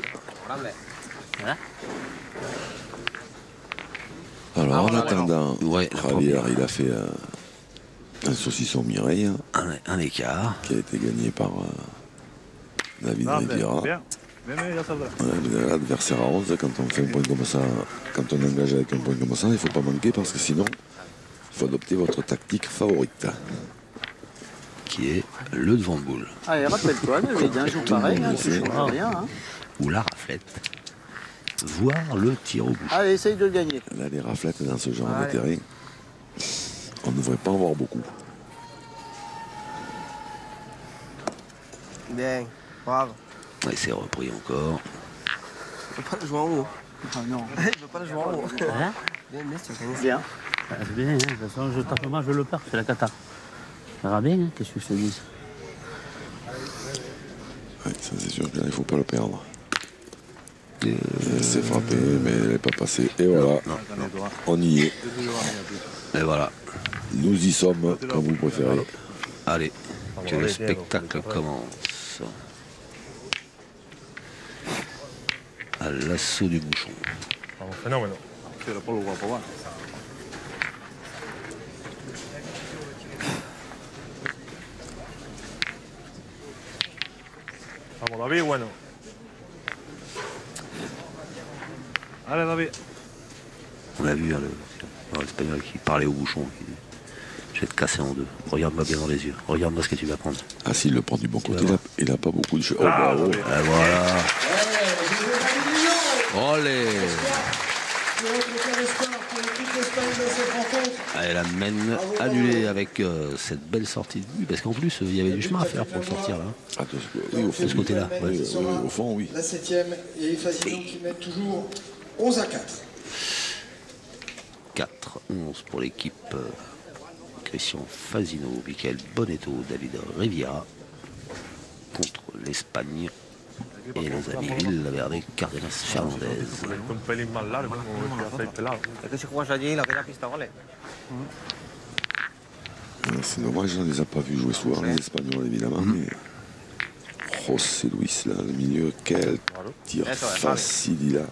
Alors, en attendant, Javier, il a fait un saucisson Mireille. Un écart. Qui a été gagné par David Riviera. L'adversaire à 11, quand on fait un point comme ça, quand on engage avec un point comme ça, il ne faut pas manquer parce que sinon, il faut adopter votre tactique favorite. Qui est le devant de boule. Allez, rappelle-toi, David, un jour pareil, tu changes rien. Ou la raflette. Voire le tir au bouchon. Allez, essaye de le gagner. Là, les raflettes dans ce genre de terrain, on ne devrait pas en voir beaucoup. Bien, bravo. Et c'est repris encore. Je ne veux pas le jouer en haut. Ah non. Je ne veux pas le jouer en haut. Hein? Bien. C'est bien, de toute façon, je tape mal, je le perds, c'est la cata. Ça va bien, hein, qu'est-ce que je te dis? Ouais, ça c'est sûr qu'il ne faut pas le perdre. C'est frappé, mais elle n'est pas passée. Et voilà, on y est. Et voilà. Nous y sommes, comme vous préférez. Allez, que le spectacle commence. À l'assaut du bouchon. Vamos, fenómeno. Vamos, David, bueno. Allez, David. On a vu hein, l'Espagnol qui parlait au bouchon. Je vais te casser en deux. Regarde-moi bien dans les yeux. Regarde-moi ce que tu vas prendre. Ah, s'il le prend du bon côté, il n'a pas beaucoup de choses. Oh, bravo. Et voilà. Olé. Allez, la mène annulée avec cette belle sortie de but. Parce qu'en plus, il y avait du chemin à faire pour le sortir là. Ah, oui, au fond, de ce côté-là. Oui, au fond, oui. La 7e et Fasino qui mène toujours 11-4. 4-11 pour l'équipe Christian Fasino, Michael Bonetto, David Riviera contre l'Espagne et nos amis Villaverde, Cardenas Fernandez. Un pelín más largo, como el que hace pelado. Es que si juegas allí, la aquella pista vale. C'est dommage, on ne les a pas vus jouer souvent, les Espagnols, évidemment. Mais... José Luis, là, le milieu, quel tir facile il a.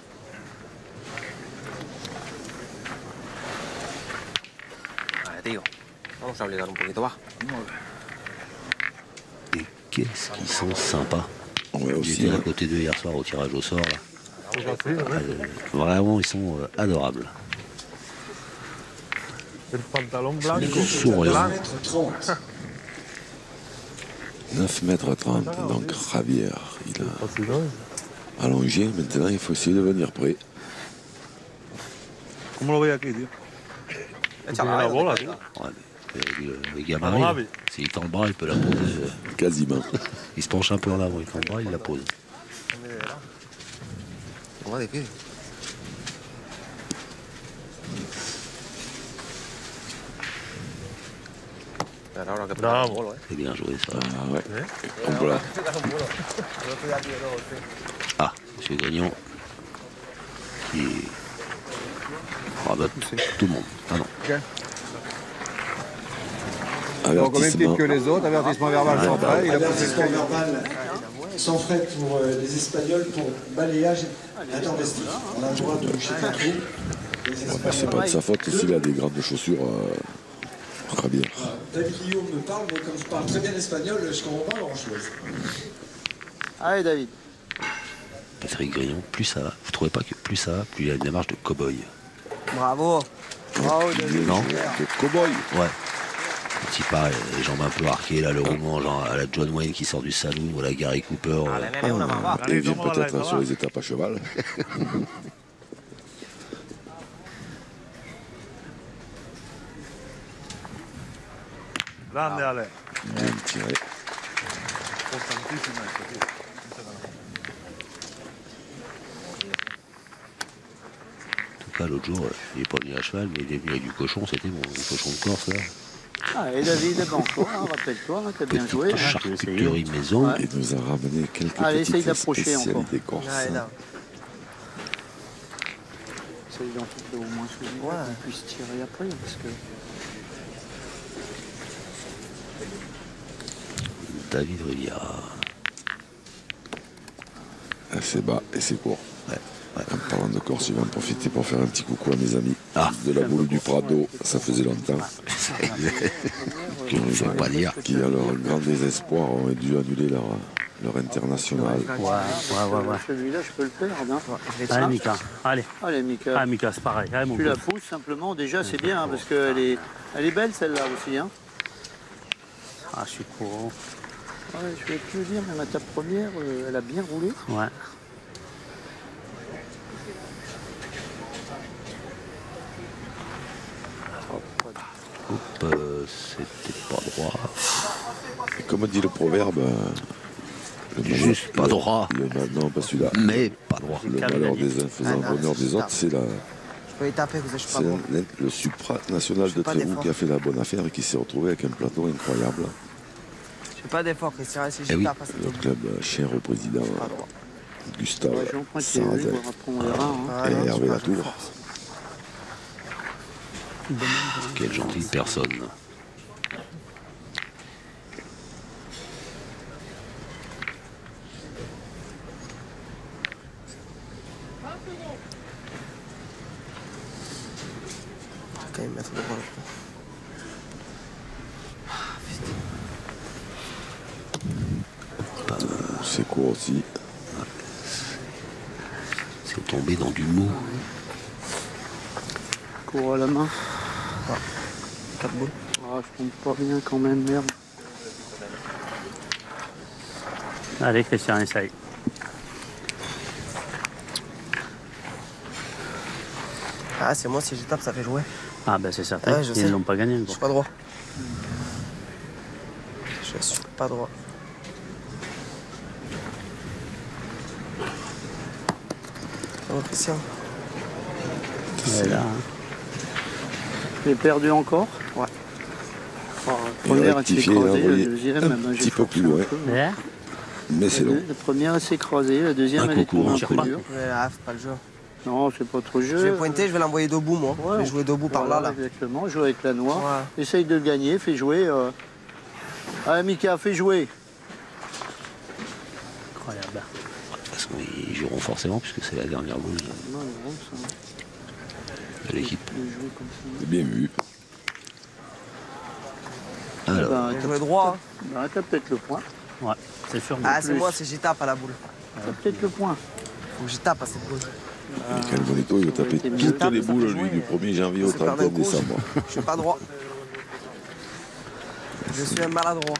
Vale, tío. Vamos a obligar un poquito, va. Et qu'est-ce qu'ils sont sympas. Ouais, aussi, J'étais à côté d'eux hier soir au tirage au sort. Là. Vraiment, ils sont adorables. El pantalón blanco. Souriant. 9 mètres 30, donc Javier, il a allongé. Maintenant, il faut essayer de venir près. ¿Cómo lo veis aquí, tío? Tiene la bola, tío. Ouais, le gabarit, s'il tend le bras, il peut la poser. Quasiment. Il se penche un peu en avant, il tend le bras, il la pose. Toma difícil. Pero ahora que pega un bolo, C'est bien joué ça. Ah ouais. Donc voilà. Ah, M. Grignon qui rabote tout le monde. Ah non. Donc au même titre que les autres, avertissement verbal sans frais. Il a poussé le Avertissement verbal sans frais pour les Espagnols pour balayage intempestif. On a le droit de boucher un trou. C'est pas de sa faute s'il a des grandes chaussures. Javier. David Guillaume me parle, mais comme je parle très bien espagnol, je comprends pas grand-chose. Allez, David. Patrick Grignon, plus ça va. Vous trouvez pas que plus ça va, plus il a une démarche de cow-boy. Bravo. Bravo, David. Non. De cow-boy. Ouais. Petit pareil, les jambes un peu arquées, là, le roulement, genre à la John Wayne qui sort du saloon, ou la Gary Cooper. Il vient peut-être sur les étapes à cheval. Grande, Ale. Bien tiré. Importantísima esto, tío. En tout cas, l'autre jour, il n'est pas venu à cheval, mais il est venu avec du cochon, c'était mon cochon de Corse, là. Ah, et David, Banco, hein, rappelle-toi, t'as bien joué. Petite charcuterie maison. Il nous a ramené quelques Allez, essaye petites d'approcher encore. spécialités corses. Ouais, là. Essaye d'en faire au moins souvenir qu'on puisse tirer après, parce que... David Riviera. C'est bas et c'est court. Ouais. En parlant de Corse, je vais en profiter pour faire un petit coucou à mes amis de la boule du Prado. Ça faisait longtemps. Faut pas dire. Qui, à leur grand désespoir, ont dû annuler leur international. Ouais. Celui-là, je peux le perdre. Hein. Allez, Mika. Allez. Allez, Mika. Ah, Mika, c'est pareil. Allez, mon Tu gars. la pousses simplement, déjà, c'est bien, hein, parce qu'elle est belle, celle-là aussi. Hein. Ah, je suis courant. Ouais, je vais te le dire, même à ta première, elle a bien roulé. Ouais. C'était pas droit. Et comme dit le proverbe, Juste pas droit. Non, pas celui-là. Mais pas droit. Le malheur des uns faisant le bonheur des autres, c'est Je peux les taper, vous êtes pas bon. le supranational de pas Trévoux d'effort. qui a fait la bonne affaire et qui s'est retrouvé avec un plateau incroyable. Je fais pas d'effort, Christian. Si Eh je oui. tape, ça Le tombe. club cher au président Gustave Ouais, j'emprunte les Sarrazel vues, après on verra. Hein. et Hervé Latour. Quelle gentille personne. Quand même mettre droit. C'est court aussi. C'est tombé dans du mou. Cours à la main. 4 boules. Ah, je tombe pas bien quand même, merde. Allez, Christian, essaye. Ah, c'est moi, si je tape, ça fait jouer. Ah, ben c'est certain. Ouais, je sais. Ils l'ont pas gagné. Je suis pas droit. Je suis pas droit. Oh, Christian. Ouais, là, hein. J'ai perdu encore. Ouais. La première, elle s'est rectifié, écrasée, la envoyé deuxième, un eh ben, j'ai petit peu forcé plus loin. un peu. Ouais. Mais c'est long. La première, elle s'est écrasée, la deuxième, Un elle est concours, tombée un un peu concours. dure. Ouais, ah, c'est pas le jeu. Non, c'est pas trop Je jeu. vais pointer, je vais l'envoyer debout, moi. Ouais, Je vais jouer debout par là, là. Exactement, joue avec la noire. Ouais. Essaye de le gagner, fais jouer. Allez, Mika, fais jouer. Incroyable. Parce qu'ils joueront forcément, puisque c'est la dernière boule Non, non, ça. de l'équipe. De jouer comme ça. C'est bien vu. Alors, Bah, Je jouer droit. Hein. bah, t'as peut-être le point. Ouais, c'est sûr. Ah, c'est moi, c'est j'y tape à la boule. T'as peut-être le point. Faut que j'y tape à cette boule. Michael Bonito, il va taper été toutes mieux. les boules, lui, du 1er janvier au C'est par 31 d'un coup, décembre. Je suis pas droit. Je suis un maladroit.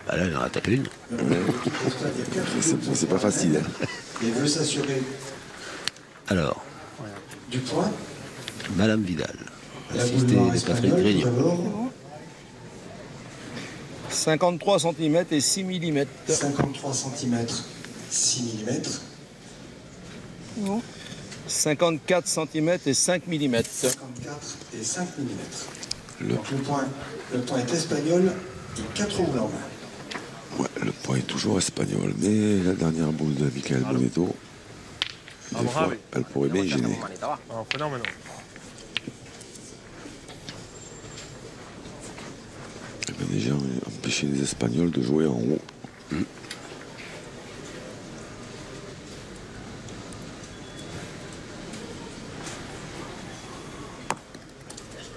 bah là, il en a tapé une. C'est pas facile. Hein. Il veut s'assurer Alors, du point. Madame Vidal, La assistée boule noire de Patrick espagnole, Grignon. d'abord. 53 cm et 6 mm. 53 cm, 6 mm. 54 cm et 5 mm. 54 et 5 mm. Le- Donc le point est espagnol et 4 boules en main. Ouais, le point est toujours espagnol, mais la dernière boule de Michael Bonito, des fois, elle pourrait bien gêner. Ah, fenomeno. Eh ben déjà, empêcher les Espagnols de jouer en haut.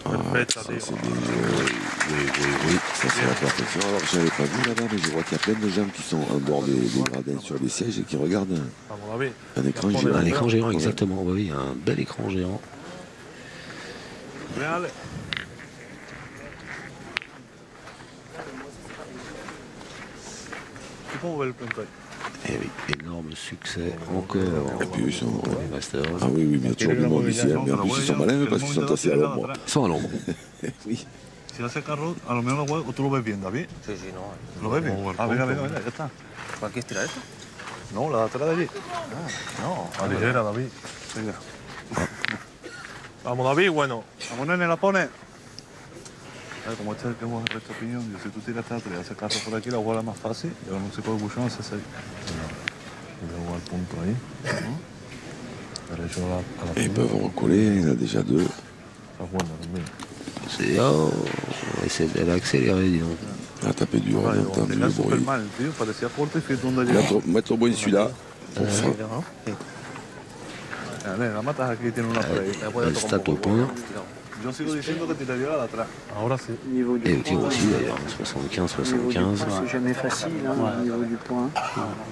Perfetto, Ça, Dio. c'est bien joué. Oui, ça c'est la perfection. Alors, je n'avais pas vu là-bas, mais je vois qu'il y a plein de gens qui sont en bord des gradins sur les sièges et qui regardent Vamos, David. un écran Un géant. Un écran géant, Ouais. exactement. Oui, un bel écran géant. Reale. Tu peux ouvrir le punto ahí. Et oui, énorme succès encore Et puis ils sont. pour les Masters. Ah oui, oui, bien sûr, du monde ici. hein. Mais en plus, ils sont malins parce qu'ils sont assis à l'ombre. Ils sont à l'ombre. Oui. Si hace carro, a lo mejor lo juego, tú lo ves bien, David. Sí, sí, no. ¿Lo ves bien? Ah, venga, venga, venga, ya está. ¿Para qué estirar eso? No, la de atrás de allí. No, a ligera, David. Venga. Vamos, David, bueno. Vamos, nene, la pone. A ver, como este es el que hemos resto opinión, yo si tú tiras atrás y haces carro por aquí, la bola es más fácil. Y ahora no se puede buchón, hace 6. Y luego al punto ahí. Derecho a la Et ils punta. peuvent recoller, il y en a déjà deux. Está bueno también. C'est oh, elle a accéléré, dis donc. À taper dur, on a entendu le Era súper bruit. mal, tío. Parecía corto y fíjate dónde llegó. Mettre au moins celui-là. Pour ça. La matas aquí, tiene una por ahí. Elle stat au point. Yo sigo diciendo que tiraría la de atrás. Ahora sí. Niveau du Et au tir point, aussi d'ailleurs, 75, niveau du 75. point, c'est jamais facile, hein, au niveau du point.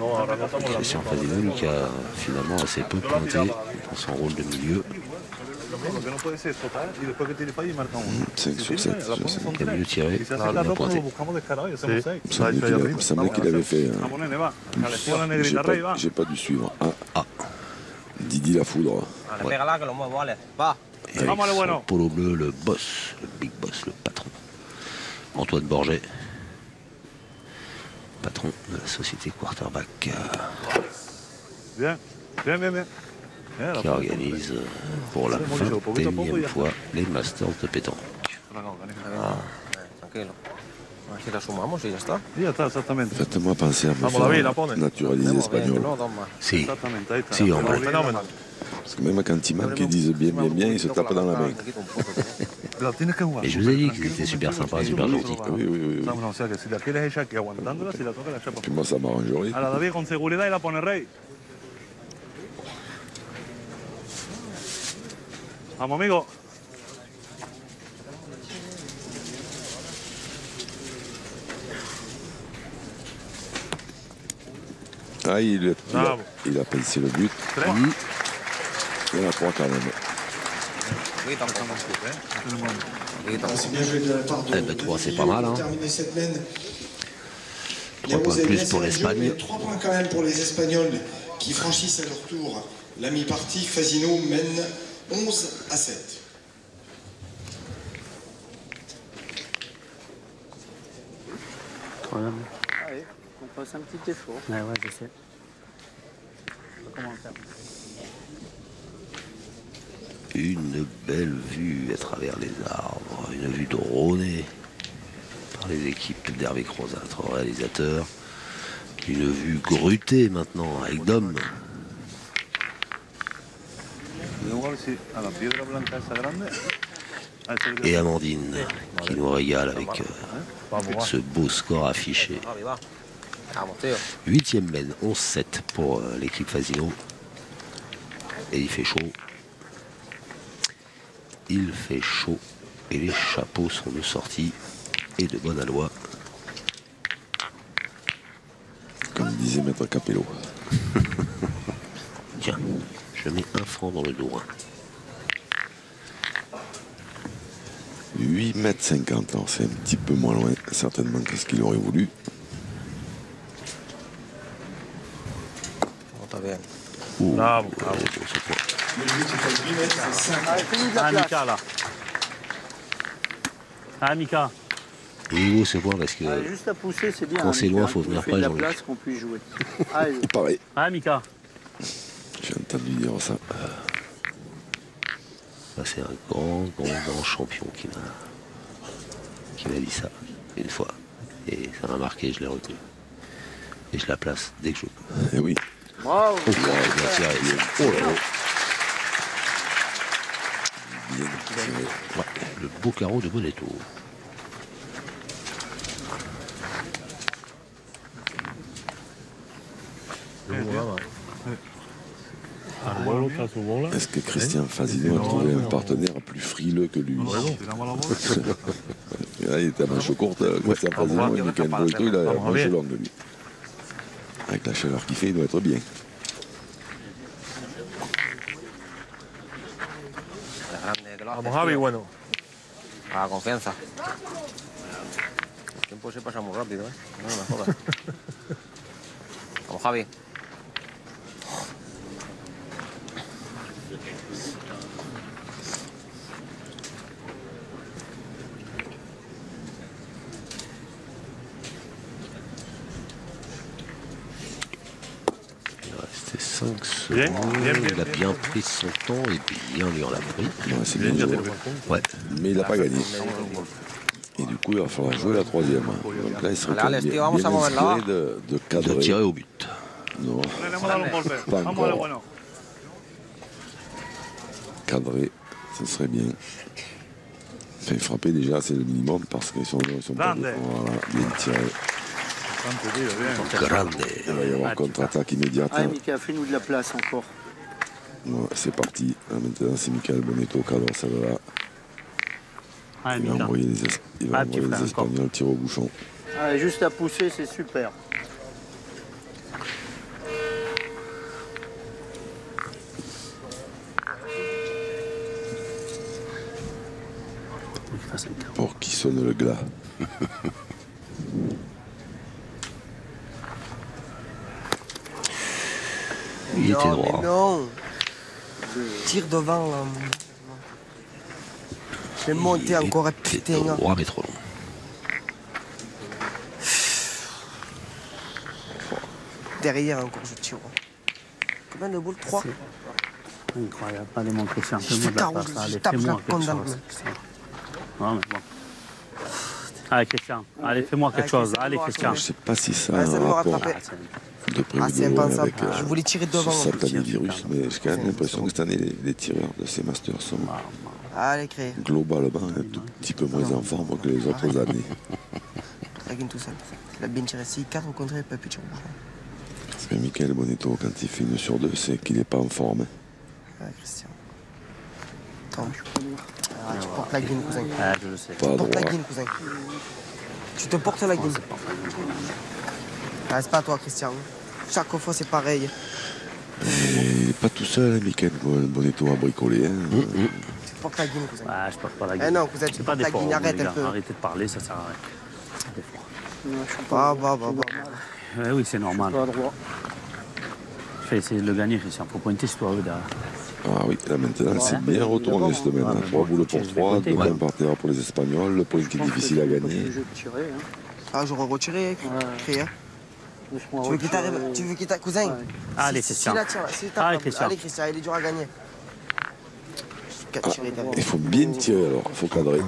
No, ahora no estamos la Christian Fazino, lui, qui a finalement assez peu pointé dans son rôle de milieu. Lo que no puede ser total y después que tire para allí marca uno. 5 sur 7, je sais. Il a mieux tiré, Y si hace bien carro, pues pointé. lo buscamos descarado y hacemos 6. Il me semblait qu'il avait fait. Vamos, nene, va. Dale, J'ai pon la negrita arriba. pas dû suivre. Ah. Didi la foudre. Vale, pégala que lo muevo, vale. Va. Et avec Vamos, le son bueno. polo bleu, le boss, le big boss, le patron. Antoine Borget, patron de la société Quarterback, Bien, bien, bien, bien. Bien, la qui organise pour la 21e fois les Masters de pétanque. Tranquilo. Así la sumamos y ya está. Ya está, exactamente. Faites-moi penser à me Vamos, David, la faire pone. naturaliser espagnol. Si, Exactamente, ahí está. si, hombre. Fenómeno. Parce que même quand ils manquent, ils disent bien, bien, bien, ils se tapent dans la main. Pero tienes que jugar. Et je vous ai dit que c'était super sympa, super gentil. Oui, oui, oui. oui. O sea que si la quieres ella aquí aguantándola, si la toca la chapa. Puis moi, ça m'arrangerait. A la David con seguridad y la pone Rey. Vamos, amigo. Ah, il a pensé le but. Il y en a 3 quand même. C'est bien joué de la part de 3, c'est pas mal. Hein. terminer cette mène. 3 points de plus pour l'Espagne. 3 points quand même pour les Espagnols qui franchissent à leur tour la mi-partie. Fasino mène 11-7. Voilà. Allez, on passe un petit effort. Ouais, je sais. Comment faire? Une belle vue à travers les arbres, une vue dronée par les équipes d'Hervé Crozat, notre réalisateur. Une vue grutée maintenant avec Dom. Et Amandine qui nous régale avec ce beau score affiché. 8e mène, 11-7 pour l'équipe Fasino. Et il fait chaud. Il fait chaud et les chapeaux sont de sortie et de bonne aloi. Comme disait Maître Capello. Tiens, je mets 1 franc dans le dos. 8,50 m, c'est un petit peu moins loin, certainement, que ce qu'il aurait voulu. Bravo, Le but est à 8 mètres, c'est 5. Allez, fais-nous de la place. Mika là. Ah, Mika. Il est beau ce point parce que Allez, juste à pousser, c'est bien. quand c'est loin, Mika, faut qui venir fait près, de la Jean-Luc. place qu'on puisse jouer. Allez. Pareil, Ah, Mika. j'ai entendu dire ça. Ça, c'est un grand champion qui m'a dit ça une fois. Et ça m'a marqué, je l'ai retenu. Et je la place dès que je peux. Eh oui. Bravo. Oh, bien tiré. Oh là là. Bien tiré. Ouais, le beau carreau de Bonetto. Est-ce que Christian Fasino a trouvé un partenaire plus frileux que lui? Là, il était à manche courte, Christian Fasino, et Michael Boito, il a la manche longue, lui. Avec la chaleur qu'il fait, il doit être bien. Vamos, Javi, bueno. A la confianza. El tiempo se pasa muy rápido, ¿eh? No me jodas. Vamos, Javi. Il restait 5 secondes. Il a bien pris son temps et bien lui en a pris. Ouais, c'est bien joué. Ouais. Mais il n'a pas gagné. Et du coup, il va falloir jouer la 3e. Donc là, il serait Allez, bien, tío, vamos a moverla, inspiré va. de cadrer. De tirer au but. Non, Vamos a encore. bueno. Cadrer, ce serait bien. Enfin, frapper déjà, c'est le minimum parce qu'ils sont pas... Grande. Voilà, bien tiré. Grande. Il va y avoir contre-attaque immédiate. Allez, Mika, fais-nous de la place encore. Ouais, c'est parti. Là, maintenant, c'est Michael Bonetto, cadre celle-là. Ah, Il va Mika. envoyer Ah, petit frère, les Espagnols tirer au bouchon. Allez, juste à pousser, c'est super. Pour qui sonne le glas. Il était droit. Non. Tire devant là. Je vais monter encore, Il était putain. droit mais trop long. Derrière encore, je tire. Combien de boules? 3. Incroyable. Allez, mon Christian, Je fais-moi de la tape, place. je Allez, tape, fais-moi je la quelque condamne. chose. Non, mais bon. Allez, Christian, allez, fais-moi quelque chose. Allez, Christian. Je ne sais pas si ça a Ah, un ça me rapport rattrapé. de près Ah, ou de c'est loin impensable. avec Je voulais tirer ce devant. satané virus, mais j'ai quand même l'impression que cette année, les tireurs de ces masters sont Allez, créé. globalement un tout petit peu moins en forme que les autres années. La guine tout seul. Il a bien tiré 6-4 au contraire, il peut plus tirer au bouchon. Parce que Michael Bonetto, quand il fait 1 sur 2, c'est qu'il n'est pas en forme. Ouais, Christian. Attends. Ah, tu portes la guine, cousin. Ah, je le sais. Pas Tu portes la droit. guine, cousin. Tu te portes la guine. Ah, c'est pas toi, Christian. Chaque fois, c'est pareil. Et il n'est pas tout seul, hein, Michael Bonetto, à bricoler. Hein. Tu portes la guine, cousin. Ah, je porte pas la Eh guine. non, cousin, tu C'est pas portes la d'effort, guine, arrête les un gars. peu. Arrêtez de parler, ça sert à rien. Bah. Oui, c'est normal. Pas droit. Je vais essayer de le gagner, Christian. Faut pointer sur toi, eux, derrière. Ah oui, là maintenant, c'est bien retourné cette semaine. Ouais, 3 boules pour je vais 3, compter, 2 ouais. points par terre pour les Espagnols, le point qui est difficile à gagner. Je vais tirer. Hein. Ah, j'aurais retiré, créé. Laisse-moi Tu veux qu'il retirer. t'arrive, tu veux qu'il t'arrive, cousin. Ouais. Allez, Si Christian. la tire, si t'as Allez, pas- Christian. Allez, Christian, il est dur à gagner. Tirer derrière. Il faut bien tirer alors, il faut cadrer.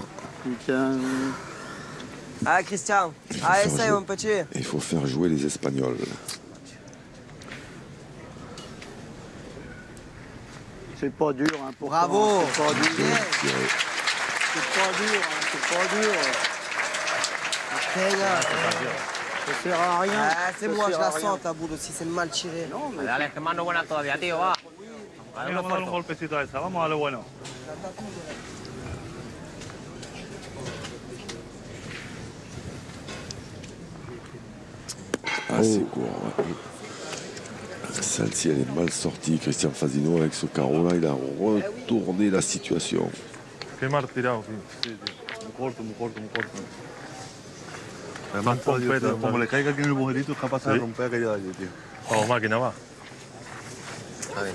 Putain. Ah, Christian. Ah, essaye, mon petit. Il faut faire jouer les Espagnols. C'est pas dur, hein, pour Bravo. C'est pas dur. Bien. C'est pas dur, hein, c'est pas dur. Très bien. Ça sert à rien. Ah, c'est Ça moi, je sert la à rien. sens, ta boule aussi, c'est mal tiré. Non, mais Dale, que mano buena todavía, tío, va. Vamos a dar un golpecito a esa, vamos a darle bueno. Ah, c'est court. Ouais. Celle-ci, elle est mal sortie. Christian Fasino, avec ce carreau-là, il a retourné la situation. Qué mal tirado, sí, sí. Muy corto, muy corto, muy corto. Además, como le caiga aquí en el agujerito, es capaz de romper aquella de allí, tío. Vamos, máquina, va. A ver.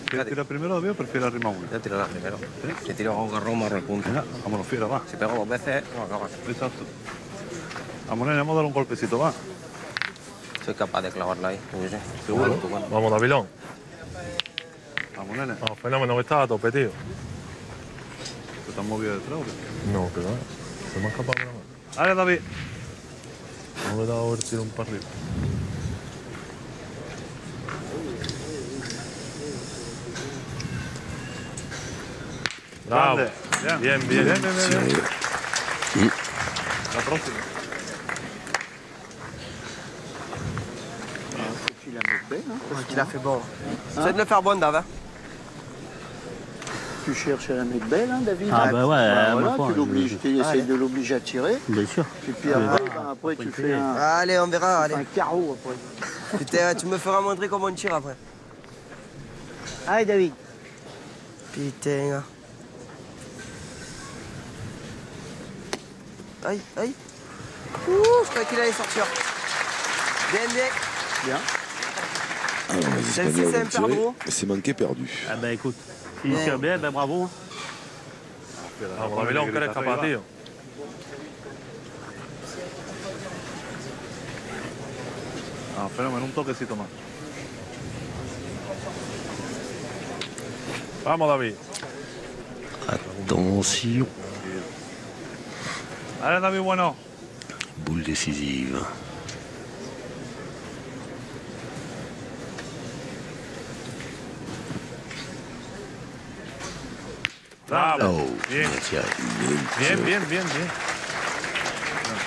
¿Quieres tirar primero, David, o prefieres arrimar una? Voy a tirarla primero. Si tiro a un garrón, marro el punto. Venga, vámonos, fiera, va. Si pego 2 veces, no acabas. Exacto. Vamos, nene, vamos a dar un golpecito, va. Soy capaz de clavarla ahí. Yo qué sé. ¿Seguro? Tú, bueno. Vamos, Davilón. Vamos, nene. Vamos, fenómeno que está a tope, tío. ¿Te has movido detrás o qué? No, que va. Se me ha escapado una mano. Dale, David. No le he dado el tirón para arriba. Bravo. Grande. Bien, bien. La próxima. faut qu'il la mette belle. Hein, Ouais, qu'il a fait bon. Essaye de le faire bonne, Dav. Hein. Tu cherches à la mettre belle, hein, David. Ah, bah ouais, Bah, ma voilà, foi, tu l'obliges, tu essayes Allez. de l'obliger à tirer. Bien sûr. Et puis après tu fais un Allez, on verra, allez. carreau après. Putain, tu me feras montrer comment on tire après. Allez, David. Putain. Aïe, aïe. Ouh, je croyais qu'il allait sortir. Bien, bien. Bien. Alors, les Celle-ci, Espagnols c'est un ont tiré, perdreau. mais c'est manqué perdu. Ah, ben écoute, s'il tire bien, ben bravo. Vamos, Davilón, que eres capaz, tío. Ah, fenómeno, un toquecito más. Vamos, David. Attention, Dale, David, bueno. boule décisive. Bravo. Oh, Bien. bien tiré. Bien.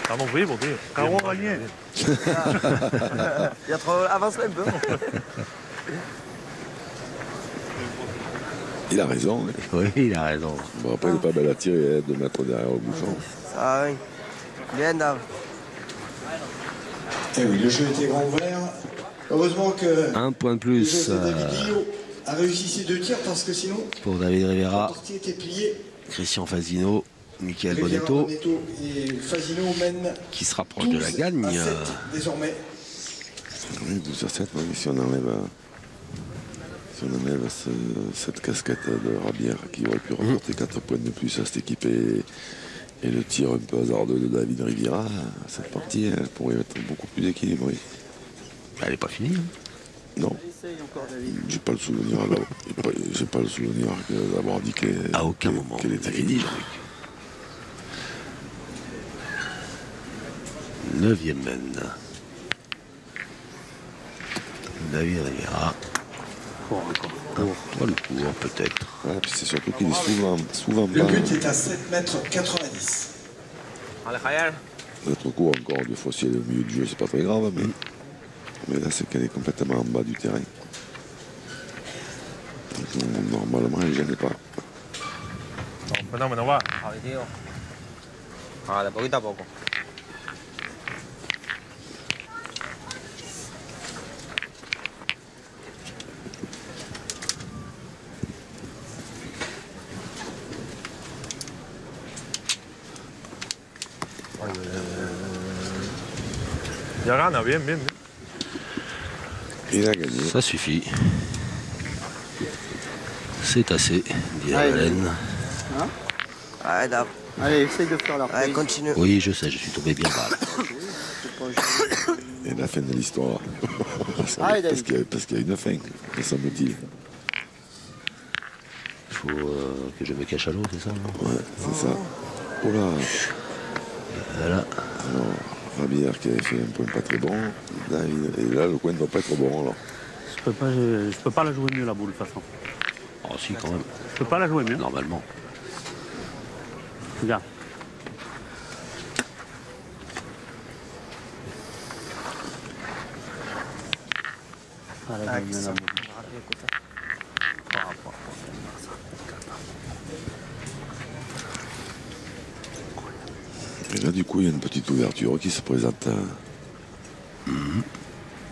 Estamos vivos, tío. Carreau gagné. Il y a trop... Avance-le un peu. Il a raison. Hein. Oui, il a raison. Bon, après, il n'est pas belle à tirer, hein, de mettre derrière au bouchon. Ça, oui. Bien, Dav. Eh oui, le jeu était grand ouvert. Heureusement que Un point de plus David Guillot a réussi ses 2 tirs parce que sinon, pour David la Rivera, partie était pliée. Christian Fasino, Michael Rivera, Bonetto, Bonetto et Fasino mènent qui se rapproche de la gagne. 12 à 7 désormais. Oui, 12 à 7, oui, si on enlève, cette casquette de Rabière qui aurait pu rapporter 4 points de plus à cette équipe et le tir un peu hasardeux de David Rivera, cette partie elle pourrait être beaucoup plus équilibrée. Elle n'est pas finie. Hein. Non. essaye encore, David. J'ai pas le souvenir j'ai pas le souvenir d'avoir dit qu'elle À aucun moment. qu'elle était David finie. Jean-Luc. 9e mène. David Riviera. Pas le cours peut-être. Ouais, puis c'est surtout qu'il est souvent Le pas. but est à 7 mètres 90. Allez, Javier. Notre cours encore, des fois si elle est au milieu du jeu, c'est pas très grave, mais là c'est qu'elle est complètement en bas du terrain. Donc, normalement elle ne gêne pas. Fenómeno, va. Javi, tío. De poquito a poco. Ya gana, bien, bien, bien. Il a gagné. Ça suffit. C'est assez, dit Allez, Valène. Hein? Ouais, là. Allez, essaye de faire la reprise. Ouais, continue. Oui, je sais, je suis tombé bien bas. Et la fin de l'histoire. Allez, parce David. qu'il y a une fin, me semble-t-il. Il faut que je me cache à l'eau, c'est ça, non? Ouais, c'est ça. Oh là. Voilà. Alors, Rabière qui avait fait un point pas très bon. Et là, le coin ne doit pas être bon alors. Je peux pas la jouer mieux la boule de toute façon. Oh si, quand même. Je peux pas la jouer mieux. Normalement. Regarde. Ah, la joue mieux la boule. Et là, du coup, il y a une petite ouverture qui se présente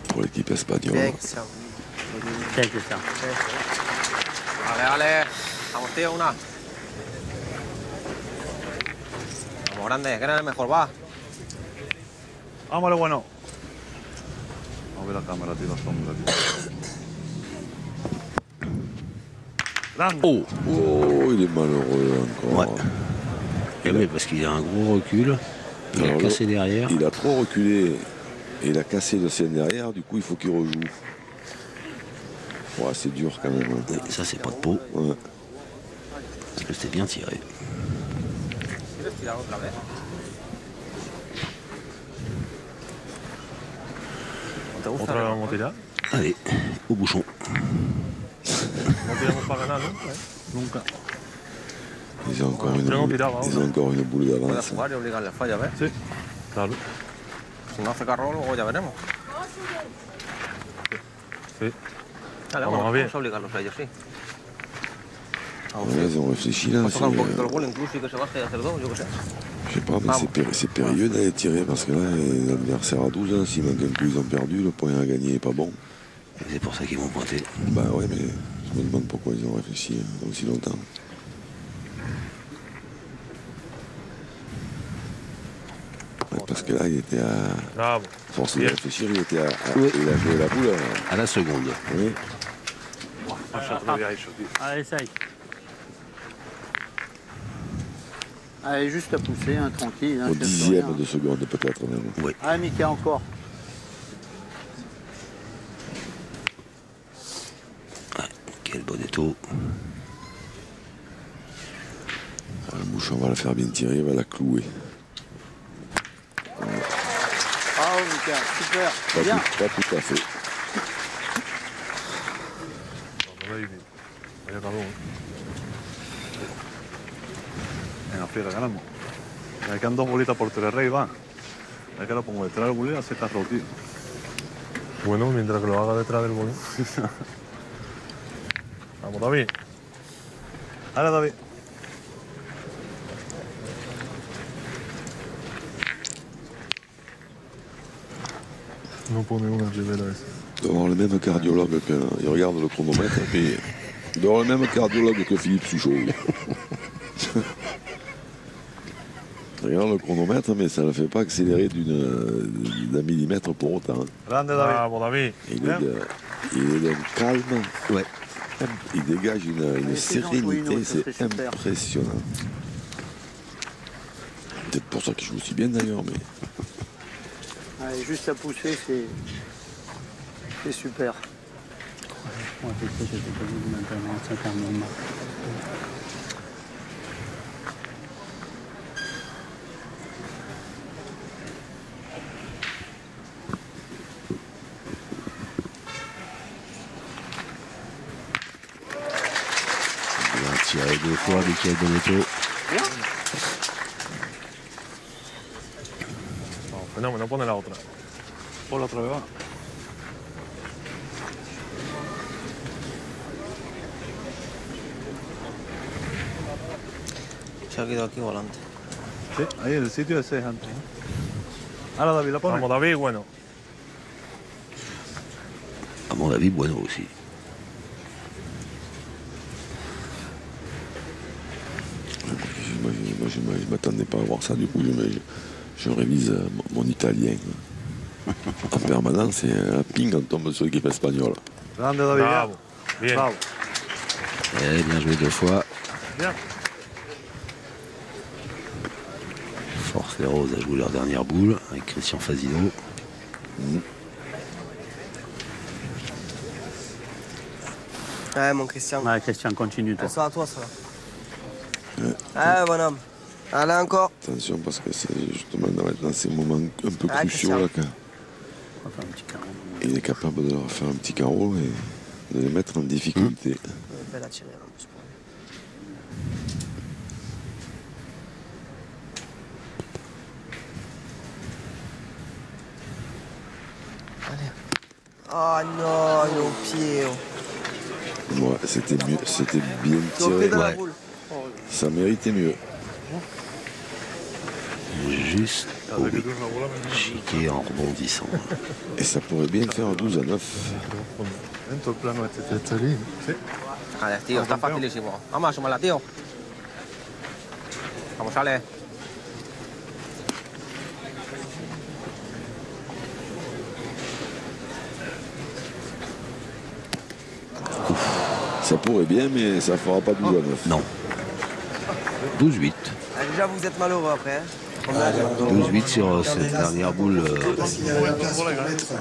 pour l'équipe espagnole. Bien, Christian. Tiens, Christian. Vale, vale. Vamos, tío, una. Vamos, grande, que eres el mejor, va. Vámonos, bueno. Vamos a ver la cámara, tío, la sombra, tío. Grande. Oh, Oh, il est malheureux encore. ouais. Et oui, parce qu'il y a un gros recul. Il a Alors, cassé derrière. Il a trop reculé et il a cassé le ciel derrière, du coup il faut qu'il rejoue. Ouais, c'est dur quand même. Hein. Et ça, c'est pas de peau. Ouais. Parce que c'était bien tiré. ¿Quieres tirar otra vez? ¿Te gusta? Otra vez vamos a tirar. Allez, au bouchon. No tiramos para ganar, ¿no? Nunca. Ils ont encore, Tenemos tirado ahora. ils ont encore une boule Puedes d'avance. jugar y obligarle a falla, ¿ves? Sí, claro. Si no hace carro, luego ya veremos. Sí. Dale, Vamos, vamos, bien. vamos a obligarlos a ellos, sí. Ouais, ils ont réfléchi là. Vamos a tocar un c'est- poquito el vuelo incluso y que se baje y hacer dos, yo qué sé. Je sais pas, mais c'est périlleux d'aller tirer parce que là, l'adversaire à 12, là, s'il manque un coup, ils ont perdu. Le point à gagner n'est pas bon. Et c'est pour ça qu'ils vont pointer. Bah ouais, mais je me demande pourquoi ils ont réfléchi aussi longtemps. Ouais, parce que là, il était à. Bravo. Force de Bien. réfléchir, il était à. Oui. Il a joué la boule. À la seconde. Oui. Eso te lo había hecho, tío. Allez, essaye. Allez, juste à pousser, hein, tranquille. Hein, Au je te fais 10e rien. de seconde peut-être même. Oui. Allez, Mika, encore. Quel bonetto. Ah, le bouchon va la faire bien tirer, il va la clouer. Bravo, Mika, super. C'est bien. Pas tout à fait. Vamos, David. Vaya calor. Venga, Fiera, ganamos. Me quedan dos bolitas por Telerrey, va. Es que ahora pongo detrás del bolígrafo, se carro, tío. Bueno, mientras que lo haga detrás del bolín. Vamos, David. Dale, David. No pone una ribera esa. Il doit avoir le même cardiologue que. Il regarde le chronomètre, puis. Il doit avoir le même cardiologue que Philippe Suchot. Il regarde le chronomètre, mais ça ne le fait pas accélérer d'un millimètre pour autant. Grande, David. Bravo, David. Il est d'un calme. Ouais. Il dégage une sérénité, ça serait c'est super. impressionnant. Peut-être pour ça qu'il joue aussi bien d'ailleurs, mais. Allez, juste à pousser, c'est super. que je te dis maintenant, ça termine. Bien tiré 2 fois, Michael Bonetto. No pone la otra. Por la otra vez va. Se ha quedado aquí volante. Sí, ahí el sitio ese es antes. Ahora David la pone. Vamos, David, bueno. À mon avis, Bueno aussi. Moi, je ne m'attendais pas à voir ça, du coup, je révise mon italien en permanence et ping, on tombe sur l'équipe espagnole. Grande David. Bravo. Bien. Bravo. Eh, bien joué 2 fois. Bien. Force les Roses a joué leur dernière boule avec Christian Fasino. Ouais, mon Christian. Ouais, Christian, continue toi. Ça va à toi, ça va. Ouais, bonhomme. Allez, encore. Attention, parce que c'est justement dans ces moments un peu Ah, cruciaux Christian. là, On va faire un petit carré. il est capable de leur faire un petit carreau et de les mettre en difficulté. Belle à tirer, en plus. Allez. Oh non, il est au pied. Oh. Ouais, c'était mieux, c'était bien Il est au pied tiré. de la Ouais. boule. Ça méritait mieux. Juste au chiqué en rebondissant. Et ça pourrait bien faire 12-9. Dentro el plano este está lindo. Sí. Vale, tío, está facilísimo. Vamos a sumarla, tío. Vamos, sale. Ça pourrait bien, mais ça fera pas 12-9. Non. 12-8. Ah, déjà, vous êtes malheureux après. Hein. 12-8 sur cette dernière boule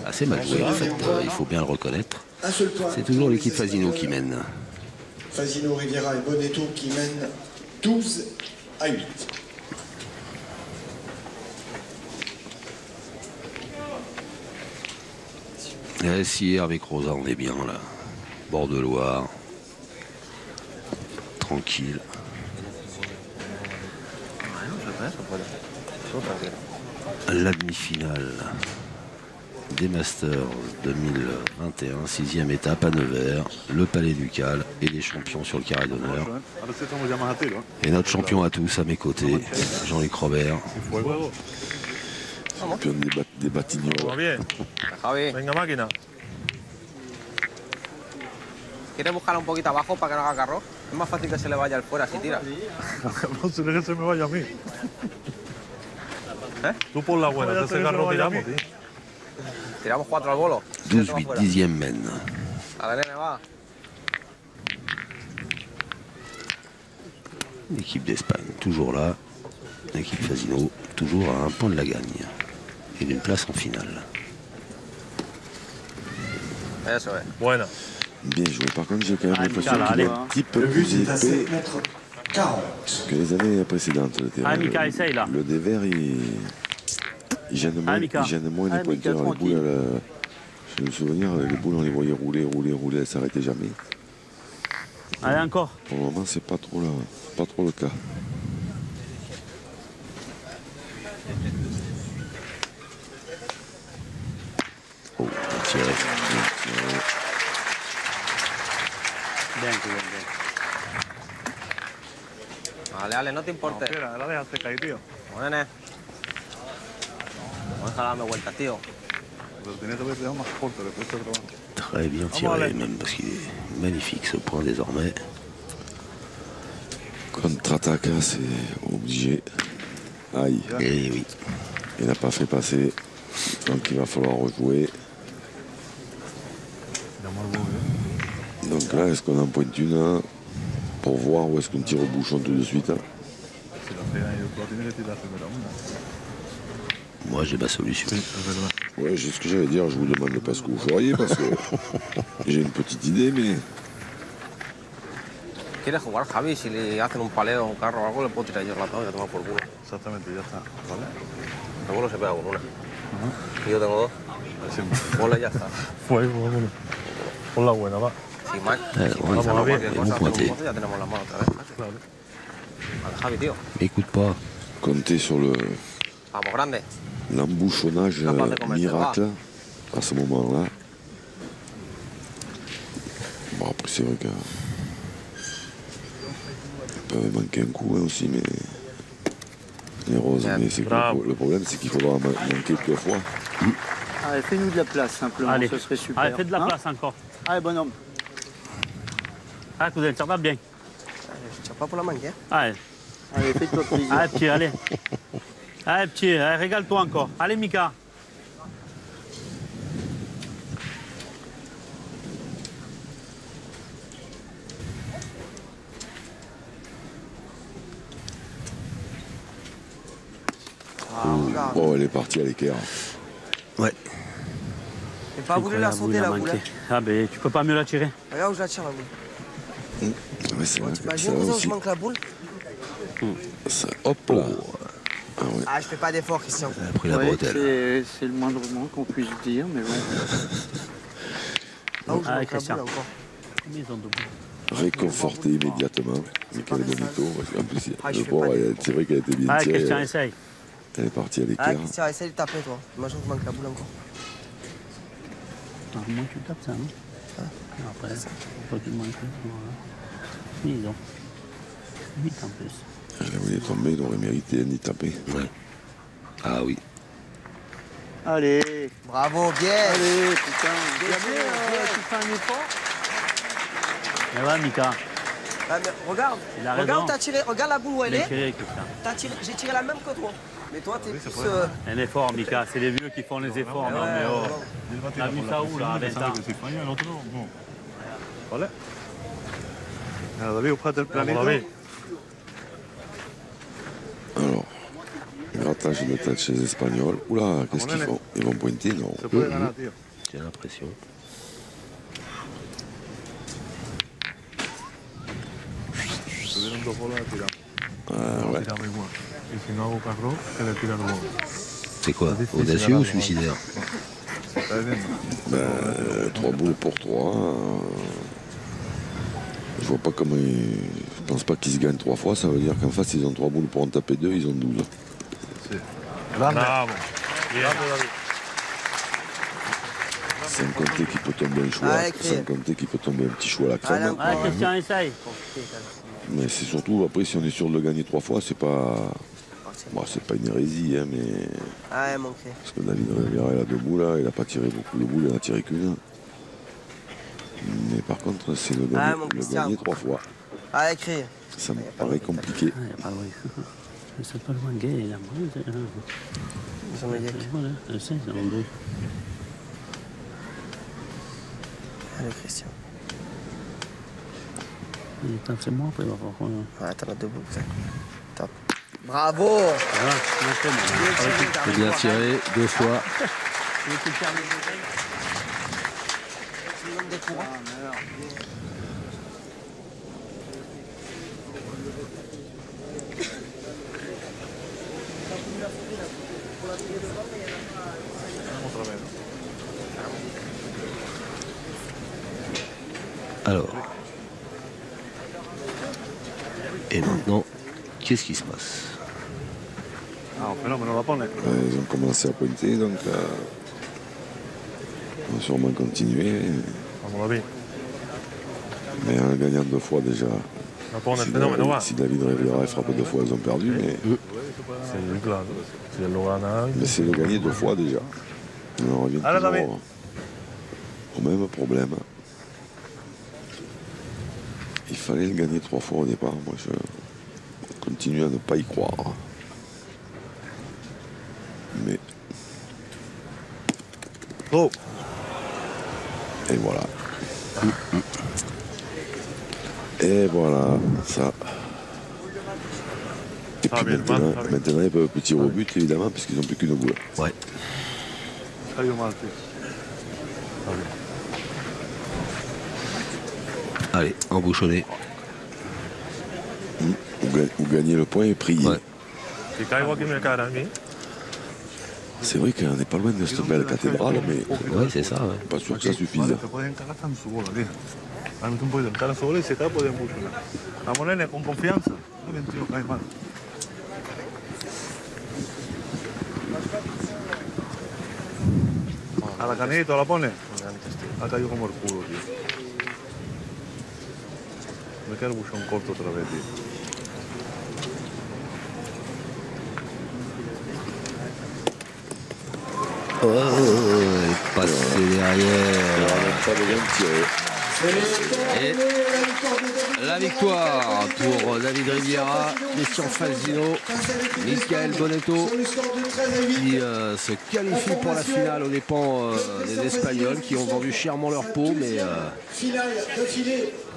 assez mal jouée en fait, il faut bien le reconnaître. C'est toujours l'équipe Fasino qui mène. Fasino, Riviera et Bonetto qui mènent 12 à 8. Et si avec Rosa on est bien là. Bord de Loire. Tranquille. La demi-finale des Masters 2021, 6e étape à Nevers, le Palais Ducal et les champions sur le carré d'honneur. Ahora sí estamos ya más a tiro. Et notre champion à tous à mes côtés, Jean-Luc Robert. Champion des Batignolles. Vamos bien. Javi, Venga, máquina. ¿quieres buscarla un poquito abajo para que no haga carro? Es más fácil que se le vaya al fuera si tira. No se deje que se me vaya a mí. Tú por la buena, de ese carro tiramos, tío. Tiramos 4 al bolo. 12-8, 10e mène. Dale, nene, va. L'équipe d'Espagne, toujours là. L'équipe Fasino, toujours à un point de la gagne. Et d'une place en finale. Eso es. Buena. Bien joué. Par contre, j'ai quand même l'impression Mika, qu'il est allez. un petit peu Le but plus est à épais 7 mètres 40. que les années précédentes. Le terrain. Allez, Mika, essaye, là. Le dévers, il gêne moins, Allez, Mika. il gêne moins les Allez, Mika, pointeurs. Les tranquille. boules, j'ai le souvenir, les boules, on les voyait rouler, elles ne s'arrêtaient jamais. Allez, encore. Pour le moment, c'est pas trop le cas. Oh, bien tiré. Bien tiré. Bien, bien, bien. Vale, Ale, no te importe. Espera, la dejaste caer, tío. Bueno, nene. Vamos a dejar darme vueltas, tío. Pero tienes que haber más corto, le cuesta trabajo. Très bien tiré, même parce qu'il est magnifique ce point désormais. Contre-attaque, hein, c'est obligé. Aïe. Et oui. Il n'a pas fait passer. Donc il va falloir rejouer. Donc là, est-ce qu'on en pointe une hein, pour voir où est-ce qu'on tire au bouchon tout de suite hein. Si la pega, yo tiene que tirar primero una. Moi j'ai ma solution. Sí, es verdad. Ouais, c'est ce que j'allais dire. Je vous demande pas ce que vous feriez parce que j'ai une petite idée, mais. ¿Quieres jugar, Javi? Si le hacen un paleo, un carro o algo, le puedo tirar yo la tabla y a tomar por culo. Exactamente, ya está. ¿Vale? Alguno se pega con una. Y yo tengo dos. Bola y ya está. Pues, vámonos. Pon la buena, va. Si Mac, Vamos si a ver, cualquier hemos cosa, pointé. hacemos ya tenemos las manos otra vez. Claro. Vale, Javi, tío. Écoute pas. Comptez sur Vamos, grande. l'embouchonnage miracle à ce moment-là. Bon, après, c'est vrai que. Il peut manquer un coup hein, aussi, mais. Les roses, mais c'est que le problème, c'est qu'il faudra manquer 2 fois. Allez, fais-nous de la place, simplement, Allez. ce serait super. Allez, fais de la place encore. Allez, bonhomme. Ah, cousin, ça va bien. Je tire pas pour la manque, hein. Allez. Allez, fais-toi plaisir. Allez, petit, allez. Allez, petit, allez, régale-toi encore. Allez, Mika. Oh, elle est partie à l'équerre. Ouais. J'ai pas voulu la sauter, la boule. Hein. Ah, ben, tu peux pas mieux la tirer. Regarde où je la tire, la boule. Ouais, c'est vrai. T'imagines où je manque la boule? Ça, hop là. Ah, ouais. Ah, je fais pas d'effort, Christian. Elle a pris la Ouais, bretelle. c'est le moindrement qu'on puisse dire, mais bon. Ah, où je Allez, manque la Christian. boule encore. Maison de boule. Réconforté immédiatement. Michael Bonito. En plus, Ah, je le fais pauvre, pas c'est vrai qu'elle était bien Allez, tirée. Christian, essaye. Elle est partie à Ah, l'équerre. Christian, essaye de taper, toi. Imagine que je manque la boule encore. Ah, moi, tu tapes ça, non après, faut qu'il manque. Voilà. Maison. 8 en plus. Je la voulais tomber, il aurait mérité d'y taper. Ouais. Ah oui. Allez. Bravo, bien. Allez, putain. Bien, Tu fais un effort. Mais ouais, Mika. Ah, mais regarde, Il a regarde, raison. t'as tiré, regarde la boule où elle Il est est. tiré, Christian. J'ai tiré la même que toi. Mais toi, t'es plus. Un effort, Mika. C'est les vieux qui font les efforts. Non, mais oh. T'as vu ça où, là, à 20 ans? ¿Vale? Nada, David, búscate el planito. Alors, grattage de tête chez les Espagnols. Oula, qu'est-ce qu'ils font? Ils vont pointer? Non. Se puede ganar, tío. J'ai l'impression. Tuvieron 2 bolas a tirar. Ah, ouais. Tiraba igual. Y si no hago carro, que le tira luego. C'est quoi? Audacieux ou suicidaire? Está viendo. Ben, 3 boules pour 3. Je vois pas comment ils. Je pense pas qu'ils se gagnent 3 fois. Ça veut dire qu'en face, ils ont 3 boules pour en taper 2, ils ont 12. Sí. Grande. Bravo. Bien. Bravo, David. Sans compter qu'il peut tomber un choix. Allez, Sans compter qu'il peut tomber un petit choix à la crème. Allez, Allez, Christian, essaye. Mais c'est surtout, après, si on est sûr de le gagner 3 fois, c'est pas. Bon, c'est pas une hérésie, hein, mais. Ah, elle manquait. Parce que David Rivera, il a 2 boules, là, il a pas tiré beaucoup de boules, il en a tiré qu'une. Mais par contre, c'est le gagner, mon le Christian. gagner 3 fois. Allez, crie. Ça me paraît compliqué. Ah, y a pas de c'est pas loin gay, là. J'en ai dit. Voilà, je sais, c'est en deux. Allez, Christian. C'est moi, après, il va falloir. Ah, t'en as 2 boules, ça. Top. Bravo. Voilà, c'est bon. C'est bien tiré 2 fois. Alors. Et maintenant, qu'est-ce qui se passe? Ah, pero me la pone. Ils ont commencé à pointer, donc on va sûrement continuer. Vamos, David. Mais en gagnant 2 fois déjà. La pone el fenómeno, va. Si David Rivera frappe 2 fois, ils ont perdu, mais. Sí, claro. Si él lo gana. Mais c'est de gagner 2 fois déjà. On en revient toujours au même problème. Il fallait le gagner 3 fois au départ. Moi, je continue à ne pas y croire. Mais. Oh. Et voilà. Et voilà, ça. Et puis maintenant, ils peuvent petit rebut, évidemment, puisqu'ils n'ont plus qu'une boule. Ouais. Caio Marti. Allez, embouchonné. Vous gagnez le point et priez. Ouais. C'est vrai qu'on n'est pas loin de cette belle cathédrale, mais ouais, c'est ça. Ouais. Pas sûr que ça suffise. Almeno un po' di ancora solo e se capo di ambuccione. La moneta con confianza, non ventino fai male. Alla caneta la pone? La taglio come il culo, tío. Me quedo un corto otra vez, tío. Il passe derrière. Et la victoire pour David Riviera, Christian Fasino, Michael Bonetto qui se qualifient pour la finale aux dépens des Espagnols qui ont vendu chèrement leur peau, mais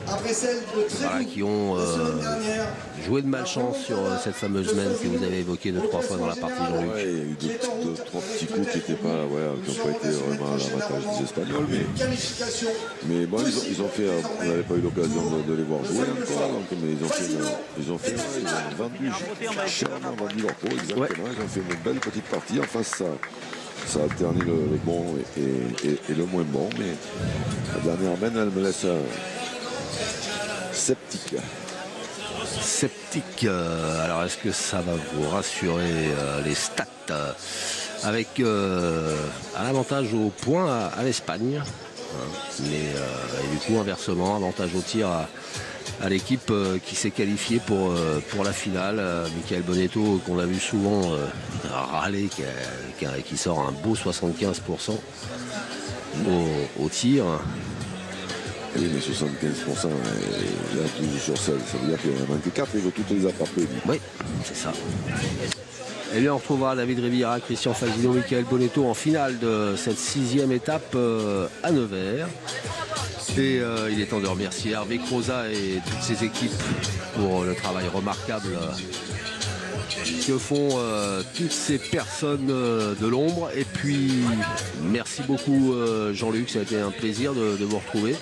voilà, qui ont joué de malchance sur cette fameuse main que vous avez évoquée 2-3 fois dans la partie, Jean-Luc. Ouais, il y a eu deux, trois petits coups qui n'ont pas été vraiment à l'avantage des Espagnols, mais bon, ils ont fait, on n'avait pas eu l'occasion de les voir jouer encore, donc, mais ils ont vendu chèrement vendu leur peau, exactement. Ouais. Ils ont fait une belle petite partie. En face, ça a terni le bon et le moins bon, mais la dernière main, elle me laisse sceptique. Alors est-ce que ça va vous rassurer les stats avec un avantage au point à l'Espagne, mais et du coup inversement avantage au tir à l'équipe qui s'est qualifiée pour la finale. Michael Bonetto, qu'on a vu souvent râler, qui sort un beau 75% au tir. Oui, mais 75%, là, toujours sur 16, ça veut dire qu'il en a manqué 4, il veut toutes les attraper. Oui, c'est ça. Et bien on retrouvera David Riviera, Christian Fasino, Michael Bonetto en finale de cette 6e étape à Nevers. Et il est temps de remercier Hervé Croza et toutes ses équipes pour le travail remarquable que font toutes ces personnes de l'ombre. Et puis merci beaucoup Jean-Luc, ça a été un plaisir de vous retrouver.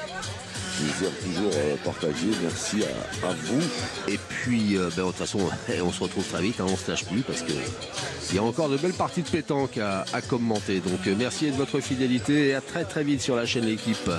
Plaisir toujours partagé, merci à vous. Et puis de toute façon on se retrouve très vite, on ne se lâche plus parce qu'il y a encore de belles parties de pétanque à commenter. Donc merci de votre fidélité et à très très vite sur la chaîne L'Équipe.